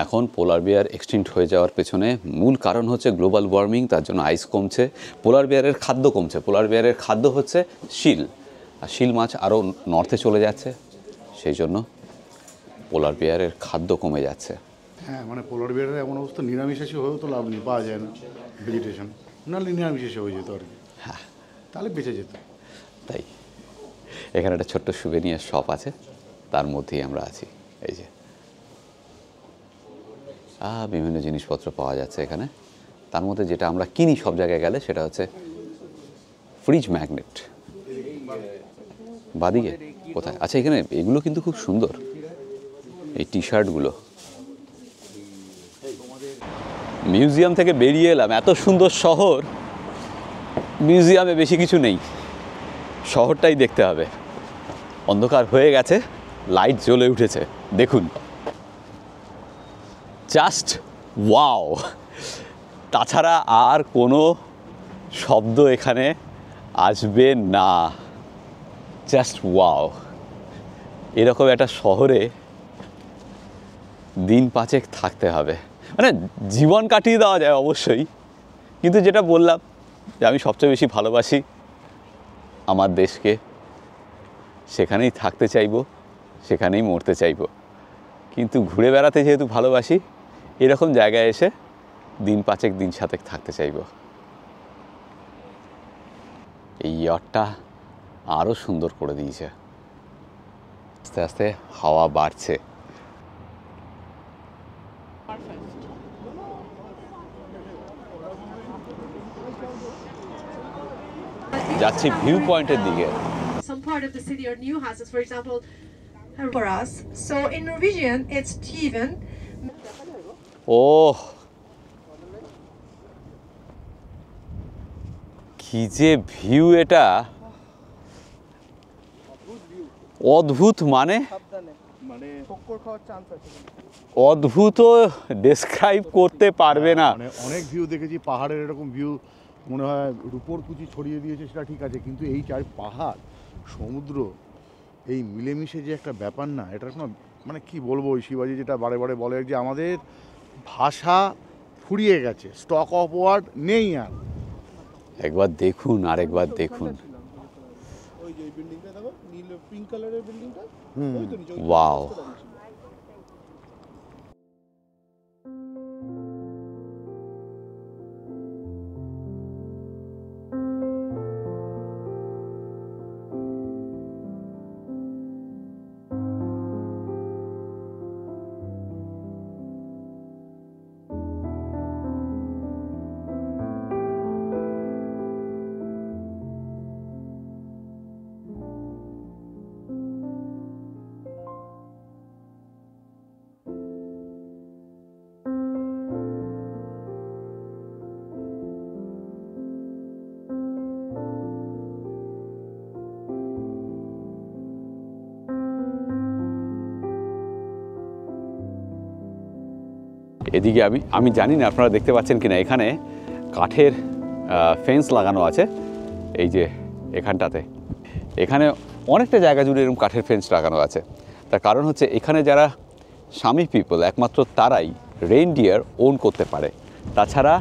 এখন পোলার বিয়ার এক্সটিংক্ট হয়ে যাওয়ার পেছনে মূল কারণ হচ্ছে গ্লোবাল ওয়ার্মিং, তার জন্য আইস কমছে, পোলার বিয়ারের খাদ্য কমছে। পোলার বিয়ারের খাদ্য হচ্ছে শিল, আর শিল মাছ আরও নর্থে চলে যাচ্ছে, সেই জন্য পোলার বিয়ারের খাদ্য কমে যাচ্ছে। হ্যাঁ, মানে পোলার বিয়ারের এমন অবস্থা, নিরামিষাশী হয়েও তো লাভ নেই, পাওয়া যায় না ভেজিটেশন, নাহলে নিরামিষাশী হয়ে যেত আর কি। হ্যাঁ, তাহলে বেঁচে যেত। তাই এখানে একটা ছোট্ট সুভেনিয়ার শপ আছে, তার মধ্যেই আমরা আছি। এই যে বিভিন্ন জিনিসপত্র পাওয়া যাচ্ছে এখানে। তার মধ্যে যেটা আমরা কিনি সব জায়গায় গেলে, সেটা হচ্ছে ফ্রিজ ম্যাগনেট। বাদিকে কোথায়? আচ্ছা, এখানে এগুলো কিন্তু খুব সুন্দর, এই টি শার্টগুলো। মিউজিয়াম থেকে বেরিয়ে এলাম, এত সুন্দর শহর, মিউজিয়ামে বেশি কিছু নেই, শহরটাই দেখতে হবে। অন্ধকার হয়ে গেছে, লাইট জ্বলে উঠেছে, দেখুন, জাস্ট ওয়াও। তাছাড়া আর কোনো শব্দ এখানে আসবে না, জাস্ট ওয়াও। এরকম একটা শহরে দিন 5 থাকতে হবে, মানে জীবন কাটিয়ে দেওয়া যায় অবশ্যই, কিন্তু যেটা বললাম যে আমি সবচেয়ে বেশি ভালোবাসি আমার দেশকে, সেখানেই থাকতে চাইবো, সেখানেই মরতে চাইবো। কিন্তু ঘুরে বেড়াতে যেহেতু ভালোবাসি, এরকম জায়গায় এসে দিন 5 দিন 7 থাকতে চাইবো। এই ইয়টটা আরও সুন্দর করে দিয়েছে, আস্তে আস্তে হাওয়া বাড়ছে। যাচ্ছি ভিউ পয়েন্টের দিকে। Some part of the city are new houses, for example, for us. So in Norwegian, it's Tiven. ওহ, কি যে ভিউ! এটা অদ্ভুত, মানে অদ্ভুত ডেসক্রাইব করতে পারবে না। মানে অনেক ভিউ দেখেছি পাহাড়ের, এরকম ভিউ মনে হয় রূপোর কুচি ছড়িয়ে দিয়েছে, সেটা ঠিক আছে, কিন্তু এই চার পাহাড় সমুদ্র এই মিলেমিশে যে একটা ব্যাপার না, এটা কোনো মানে কি বলবো, ওই শিবাজি যেটা বারে বারে বলে যে আমাদের ভাষা ফুরিয়ে গেছে, স্টক অফ ওয়ার্ড নেই আর। একবার দেখুন, আরেকবার দেখুন, ওয়াও। এদিকে আমি জানি না আপনারা দেখতে পাচ্ছেন কিনা, এখানে কাঠের ফেন্স লাগানো আছে, এই যে এখানটাতে। এখানে অনেকটা জায়গা জুড়ে এরকম কাঠের ফেন্স লাগানো আছে। তার কারণ হচ্ছে এখানে যারা সামি পিপল, একমাত্র তারাই রেইনডিয়ার ওন করতে পারে, তাছাড়া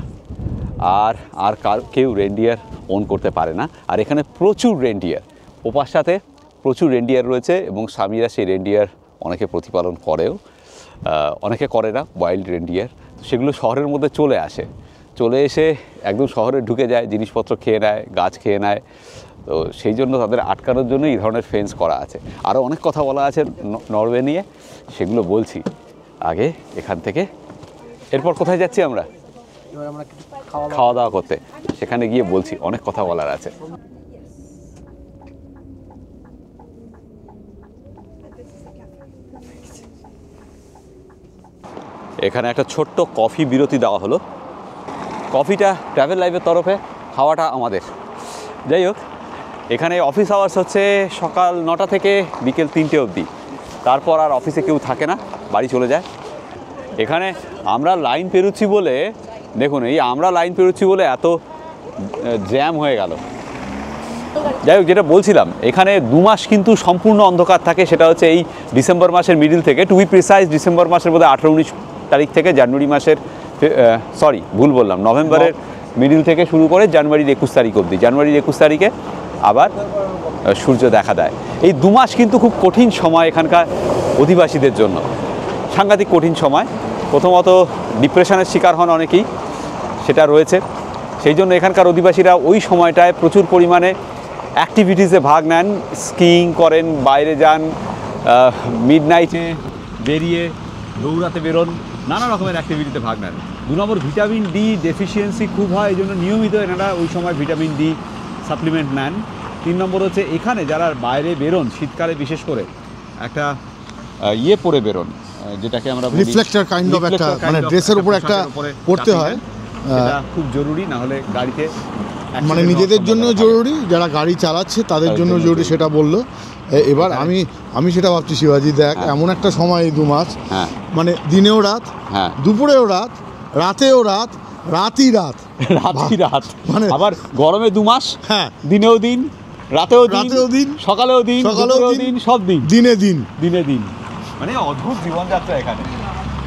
আর কেউ রেইনডিয়ার ওন করতে পারে না। আর এখানে প্রচুর রেইনডিয়ার, ওপার সাথে প্রচুর রেইনডিয়ার রয়েছে, এবং স্বামীরা সেই রেইনডিয়ার অনেকে প্রতিপালন করেও, অনেকে করে না, ওয়াইল্ড রেইনডিয়ার। সেগুলো শহরের মধ্যে চলে এসে একদম শহরে ঢুকে যায়, জিনিসপত্র খেয়ে নেয়, গাছ খেয়ে নেয়। তো সেই জন্য তাদের আটকানোর জন্য এই ধরনের ফেন্স করা আছে। আরও অনেক কথা বলা আছে নরওয়ে নিয়ে, সেগুলো বলছি আগে এখান থেকে। এরপর কোথায় যাচ্ছি আমরা? খাওয়া দাওয়া করতে। সেখানে গিয়ে বলছি, অনেক কথা বলার আছে। এখানে একটা ছোট্ট কফি বিরতি দেওয়া হলো। কফিটা ট্রাভেল লাইফের তরফে, খাওয়াটা আমাদের। যাই হোক, এখানে অফিস আওয়ার্স হচ্ছে সকাল 9টা থেকে বিকেল 3টে অবধি। তারপর আর অফিসে কেউ থাকে না, বাড়ি চলে যায়। এখানে আমরা লাইন পেরোচ্ছি বলে, দেখুন আমরা লাইন পেরোচ্ছি বলে এত জ্যাম হয়ে গেল। যাই হোক, যেটা বলছিলাম, এখানে 2 মাস কিন্তু সম্পূর্ণ অন্ধকার থাকে। সেটা হচ্ছে এই ডিসেম্বর মাসের মিডিল থেকে, টু বি প্রিসাইজ ডিসেম্বর মাসের বোধহয় 18-19 তারিখ থেকে জানুয়ারি মাসের, ভুল বললাম, নভেম্বরের মিডিল থেকে শুরু করে জানুয়ারির 21 তারিখ অবধি। জানুয়ারির 21 তারিখে আবার সূর্য দেখা দেয়। এই 2 মাস কিন্তু খুব কঠিন সময় এখানকার অধিবাসীদের জন্য, সাংঘাতিক কঠিন সময়। প্রথমত ডিপ্রেশনের শিকার হন অনেকেই, সেটা রয়েছে। সেই জন্য এখানকার অধিবাসীরা ওই সময়টায় প্রচুর পরিমাণে অ্যাক্টিভিটিসে ভাগ নেন, স্কিইং করেন, বাইরে যান, মিডনাইটে বেরিয়ে দৌড়াতে বেরোন, নানা রকমের অ্যাক্টিভিটিতে ভাগ নেন। 2 নম্বর, ভিটামিন ডি ডেফিসিয়েন্সি খুব হয়, এই জন্য নিয়মিত এনারা ওই সময় ভিটামিন ডি সাপ্লিমেন্ট নেন। 3 নম্বর হচ্ছে এখানে যারা বাইরে বেরোন, শীতকালে বিশেষ করে একটা পরে বেরোন, যেটাকে আমরা রিফ্লেক্টর কাইন্ড অফ একটা, মানে ড্রেসের উপর একটা পড়তে হয়, এটা খুব জরুরি, না হলে গাড়িতে মানে নিজেদের জন্য জরুরি, যারা গাড়ি চালাচ্ছে তাদের জন্য জরুরি, সেটা বললো। এবার আমি আমি সেটা ভাবছি শিবাজি, দেখ এমন একটা সময় এই 2 মাস, মানে দিনেও রাত, দুপুরেও রাত, রাতেও রাত, রাতই রাত, রাতই রাত, মানে আবার গরমে 2 মাস, দিনেও দিন, রাতেও দিন, সকালেও দিন, দুপুরেও দিন, সব দিন, দিনে দিন, দিনে দিন, মানে অদ্ভুত জীবনযাত্রা এখানে।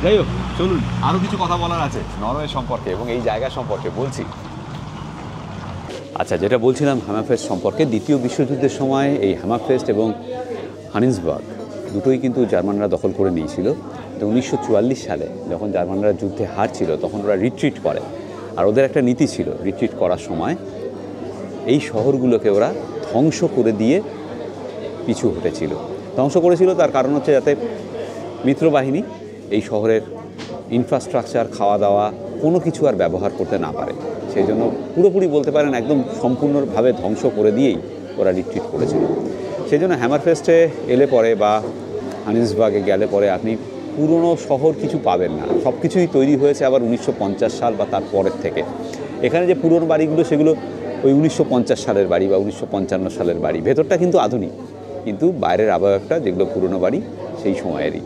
যাই হোক, চলুন আরও কিছু কথা বলার আছে নরওয়ে সম্পর্কে এবং এই জায়গা সম্পর্কে বলছি। আচ্ছা, যেটা বলছিলাম হ্যামারফেস্ট সম্পর্কে, দ্বিতীয় বিশ্বযুদ্ধের সময় এই হ্যামারফেস্ট এবং হানিন্সবার্গ দুটোই কিন্তু জার্মানরা দখল করে নিয়েছিল। 1944 সালে যখন জার্মানরা যুদ্ধে হারছিল তখন ওরা রিট্রিট করে, আর ওদের একটা নীতি ছিল রিট্রিট করার সময় এই শহরগুলোকে ওরা ধ্বংস করে দিয়ে পিছু হটেছিল। ধ্বংস করেছিল তার কারণ হচ্ছে যাতে মিত্রবাহিনী এই শহরের ইনফ্রাস্ট্রাকচার, খাওয়া দাওয়া কোনো কিছু আর ব্যবহার করতে না পারে। সেই জন্য পুরোপুরি বলতে পারেন একদম সম্পূর্ণভাবে ধ্বংস করে দিয়েই ওরা রিট্রিট করেছিল। সেই জন্য হ্যামারফেস্টে এলে পরে বা হানিন্সবার্গে গেলে পরে আপনি পুরনো শহর কিছু পাবেন না, সব কিছুই তৈরি হয়েছে আবার 1950 সাল বা তার পরের থেকে। এখানে যে পুরনো বাড়িগুলো সেগুলো ওই 1950 সালের বাড়ি বা 1955 সালের বাড়ি, ভেতরটা কিন্তু আধুনিক, কিন্তু বাইরের আবহাওয়াটা যেগুলো পুরনো বাড়ি সেই সময়েরই।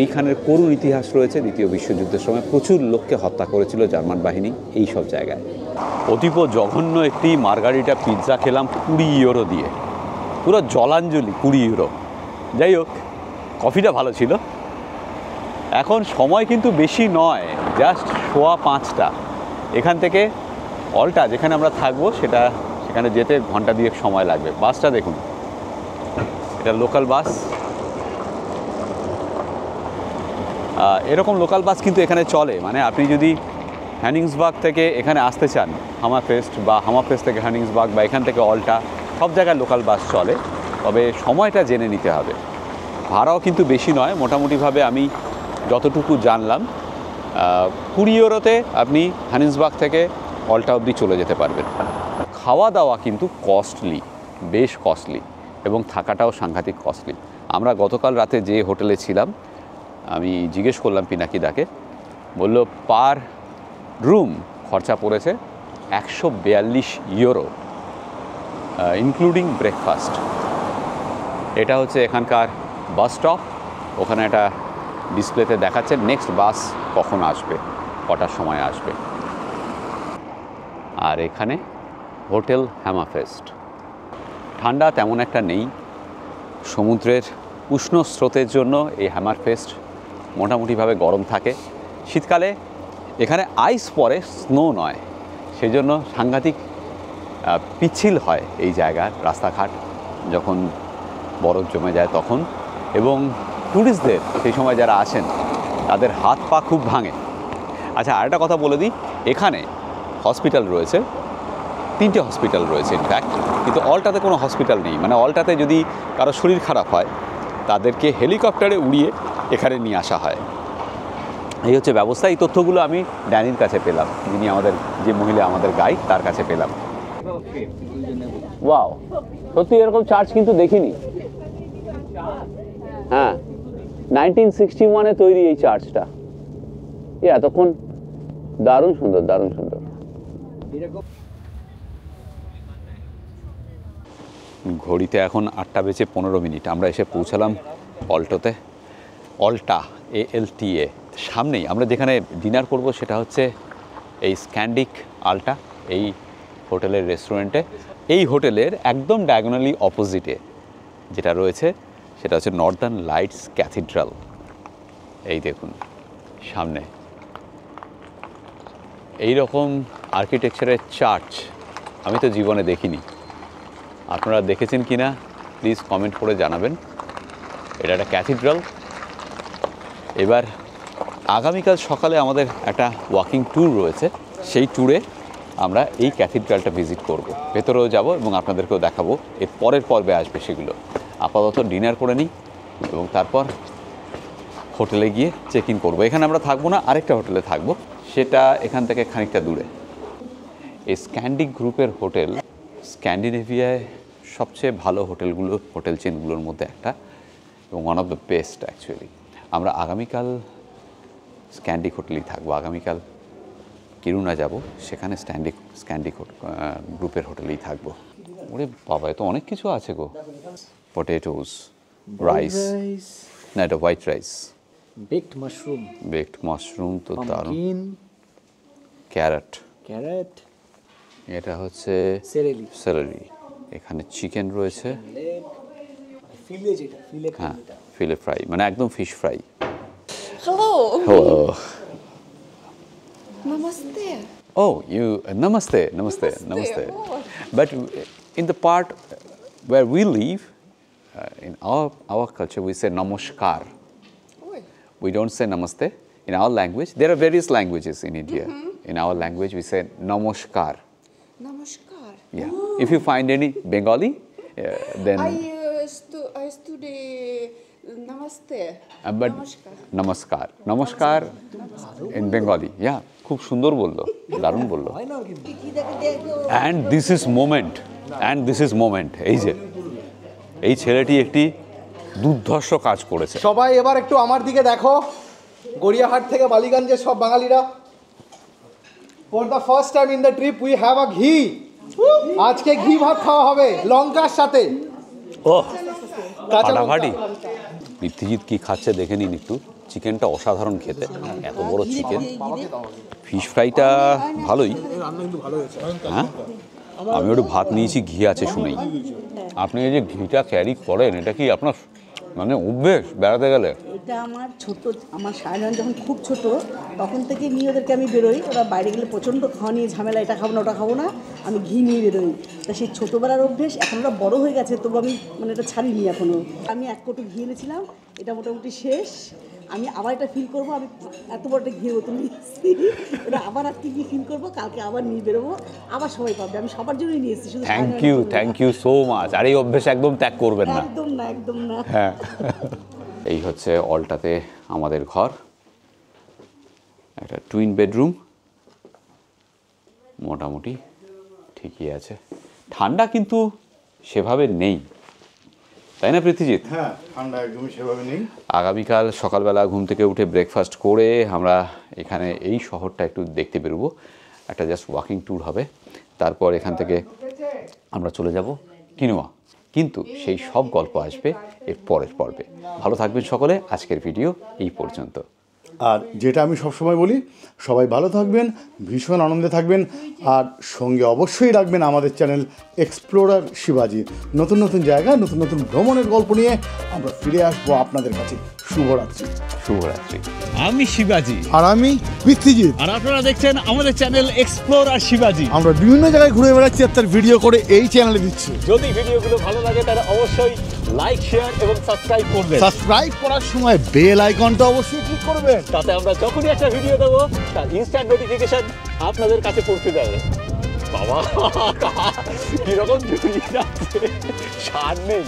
এইখানের করুণ ইতিহাস রয়েছে। দ্বিতীয় বিশ্বযুদ্ধের সময় প্রচুর লোককে হত্যা করেছিল জার্মান বাহিনী এই সব জায়গায়। অতীব জঘন্য একটি মার্গারিটা পিৎজা খেলাম 20 ইউরো দিয়ে, পুরো জলাঞ্জলি 20 ইউরো। যাই হোক, কফিটা ভালো ছিল। এখন সময় কিন্তু বেশি নয়, জাস্ট 5:15। এখান থেকে অলটা যেখানে আমরা থাকবো সেখানে যেতে ঘন্টা 2 সময় লাগবে। বাসটা দেখুন, এটা লোকাল বাস। এরকম লোকাল বাস কিন্তু এখানে চলে, মানে আপনি যদি হ্যানিংসবার্গ থেকে এখানে আসতে চান হামারফেস্ট, বা হামারফেস্ট থেকে হ্যানিংসবার্গ, বা এখান থেকে অলটা, সব জায়গায় লোকাল বাস চলে। তবে সময়টা জেনে নিতে হবে। ভাড়াও কিন্তু বেশি নয়, মোটামুটিভাবে আমি যতটুকু জানলাম 20 ইউরোতে আপনি হ্যানিংসবার্গ থেকে অলটা অবধি চলে যেতে পারবেন। খাওয়া দাওয়া কিন্তু কস্টলি, বেশ কস্টলি, এবং থাকাটাও সাংঘাতিক কস্টলি। আমরা গতকাল রাতে যে হোটেলে ছিলাম, আমি জিজ্ঞেস করলাম পিনাকিদাকে, বলল পার রুম খরচা পড়েছে 142 ইউরো, ইনক্লুডিং ব্রেকফাস্ট। এটা হচ্ছে এখানকার বাস স্টপ। ওখানে একটা ডিসপ্লেতে দেখাচ্ছে নেক্সট বাস কখন আসবে, কটার সময় আসবে। আর এখানে হোটেল হ্যামারফেস্ট। ঠান্ডা তেমন একটা নেই, সমুদ্রের উষ্ণ স্রোতের জন্য এই হ্যামারফেস্ট মোটামুটিভাবে গরম থাকে। শীতকালে এখানে আইস পড়ে, স্নো নয়, সেই জন্য সাংঘাতিক পিচ্ছিল হয় এই জায়গার রাস্তাঘাট যখন বরফ জমে যায় তখন। এবং ট্যুরিস্টদের সেই সময় যারা আসেন তাদের হাত পা খুব ভাঙে। আচ্ছা, আরেকটা কথা বলে দিই, এখানে হসপিটাল রয়েছে, 3টে হসপিটাল রয়েছে ইনফ্যাক্ট, কিন্তু অলটাতে কোনো হসপিটাল নেই। মানে অলটাতে যদি কারো শরীর খারাপ হয় তাদেরকে হেলিকপ্টারে উড়িয়ে এখানে নিয়ে আসা হয়। এই হচ্ছে ব্যবস্থা। এই তথ্যগুলো আমি ড্যানির কাছে পেলাম, যিনি যে মহিলা আমাদের গাইড, তার কাছে পেলাম। ওয়াও, সত্যি এরকম চার্চ কিন্তু দেখিনি। হ্যাঁ, 1961-এ তৈরি এই চার্চটা। এতক্ষণ দারুণ সুন্দর, দারুণ সুন্দর। ঘড়িতে এখন 8:15। আমরা এসে পৌঁছালাম অলটা, ALTA সামনেই। আমরা যেখানে ডিনার করব সেটা হচ্ছে এই স্ক্যান্ডিক আল্টা, এই হোটেলের রেস্টুরেন্টে। এই হোটেলের একদম ডায়াগোনালি অপোজিটে যেটা রয়েছে সেটা হচ্ছে নর্দার্ন লাইটস ক্যাথিড্রাল। এই দেখুন সামনে এই রকম আর্কিটেকচারের চার্চ আমি তো জীবনে দেখিনি। আপনারা দেখেছেন কি না প্লিজ কমেন্ট করে জানাবেন। এটা একটা ক্যাথিড্রাল। এবার আগামীকাল সকালে আমাদের একটা ওয়াকিং ট্যুর রয়েছে, সেই ট্যুরে আমরা এই ক্যাথিড্রালটা ভিজিট করব, ভেতরেও যাব এবং আপনাদেরকেও দেখাবো। এর পরের পর্বে আসবে সেগুলো। আপাতত ডিনার করে নিই এবং তারপর হোটেলে গিয়ে চেক ইন করবো। এখানে আমরা থাকবো না, আরেকটা হোটেলে থাকবো, সেটা এখান থেকে খানিকটা দূরে। এই স্ক্যান্ডিক গ্রুপের হোটেল স্ক্যান্ডিনেভিয়ায় সবচেয়ে ভালো হোটেল চেনগুলোর মধ্যে একটা, এবং one of the best actually. আমরা আগামীকাল স্ক্যান্ডিক হোটেলেই থাকবো। আগামীকাল কিরুনা যাব, সেখানে স্ক্যান্ডিক গ্রুপের হোটেলেই থাকবো। ওরে বাবা, এ তো অনেক কিছু আছে গো। পটেটোস, রাইস, না এটা white rice, baked mushroom, baked mushroom তো দারুণ, পামকিন, ক্যারট, ক্যারট, এটা হচ্ছে সেরেলি, সেলারি, এখানে চিকেন রয়েছে, ফিলে যেটা ফিলে হ্যাঁ ফিলে ফ্রাই, মানে একদম fish fry. Hello. Hello. Namaste. Oh, you namaste, namaste, namaste. But in the part where we live, in our culture, we say namaskar. We don't say namaste. In our language, there are various languages in India. In our language, we say namaskar. Namaskar. Yeah. If you find any Bengali, then I study namaste. but namaskar, namaskar in Bengali. Yeah, খুব সুন্দর বললো, দারুণ বললো। And this is moment. এই ছেলেটি একটি দুর্ধর্ষ কাজ করেছে। সবাই এবার একটু আমার দিকে দেখো, গড়িয়াহাট থেকে বালিগঞ্জের সব বাঙালিরা। For the first time in the trip we have a ঘি। আজকে ঘি ভাত খাওয়া হবে লঙ্কার সাথে। ওহ, ফাটাফাটি। পৃথ্বীজিৎ কি খাচ্ছে দেখে নিন একটু। চিকেনটা অসাধারণ খেতে, এত বড় চিকেন। ফিশ ফ্রাইটা ভালোই, হ্যাঁ আমি একটু ভাত নিয়েছি, ঘি আছে শুনেই। আপনি এই যে ঘিটা ক্যারি করেন, এটা কি আপনার মানে অভ্যেস বেড়াতে গেলে? এটা আমার সায়ন যখন খুব ছোট তখন থেকে নিয়ে ওদেরকে আমি বেরোই, ওরা বাইরে গেলে প্রচণ্ড খাওয়া নিয়ে ঝামেলা, এটা খাবো না ওটা খাবো না, আমি ঘি নিয়ে বেরোই। তা সেই ছোটোবেলার অভ্যেস, এখন ওরা বড়ো হয়ে গেছে তবু আমি মানে এটা ছাড়িনি এখনও। আমি 1 কোটো ঘি এনেছিলাম, এটা মোটামুটি শেষ। আমি আবার এটা ফিল করবো, আমি এত বড় একটা ঘি বোতল নিয়েছি, এটা আবার আজকে গিয়ে ফিল করবো, কালকে আবার নিয়ে বেরোবো, আবার সবাই পাবে। আমি সবার জন্যই নিয়েছি, শুধু থ্যাংক ইউ সো মাচ। আর এই অভ্যেস একদম ত্যাগ করবেন না, একদম না। হ্যাঁ। এই হচ্ছে অলটাতে আমাদের ঘর, একটা টুইন বেডরুম, মোটামুটি ঠিকই আছে। ঠান্ডা কিন্তু সেভাবে নেই, তাই না পৃথ্বীজিৎ? হ্যাঁ, ঠান্ডা একদমই সেভাবে নেই। আগামীকাল সকালবেলা ঘুম থেকে উঠে ব্রেকফাস্ট করে আমরা এখানে এই শহরটা একটু দেখতে বেরোবো, একটা জাস্ট ওয়াকিং ট্যুর হবে। তারপর এখান থেকে আমরা চলে যাব কিনোয়া, কিন্তু সেই সব গল্প আসবে এর পরের পর্বে। ভালো থাকবেন সকলে, আজকের ভিডিও এই পর্যন্ত। আর যেটা আমি সবসময় বলি, সবাই ভালো থাকবেন, ভীষণ আনন্দে থাকবেন, আর সঙ্গে অবশ্যই রাখবেন আমাদের চ্যানেল এক্সপ্লোরার শিবাজি। নতুন নতুন জায়গা, নতুন নতুন ভ্রমণের গল্প নিয়ে আমরা ফিরে আসবো আপনাদের কাছে। শুভরাত্রি। শুভরাত্রি। আমি শিবাজি, আর আমি পৃথ্বীজিৎ, আর আপনারা দেখছেন আমাদের চ্যানেল এক্সপ্লোরার শিবাজি। আমরা বিভিন্ন জায়গায় ঘুরে বেড়াচ্ছি আর তার ভিডিও করে এই চ্যানেলে দিচ্ছি। যদি ভিডিওগুলো ভালো লাগে তাহলে অবশ্যই লাইক, শেয়ার এবং সাবস্ক্রাইব করবেন। সাবস্ক্রাইব করার সময় বেল আইকনটা অবশ্যই ক্লিক করবেন, তাতে আমরা যখনই একটা ভিডিও দেবো তার ইনস্ট্যান্ট নোটিফিকেশন আপনাদের কাছে পৌঁছে যাবে। বাবা কিরকম জড়িয়ে যাচ্ছে, সার নেই।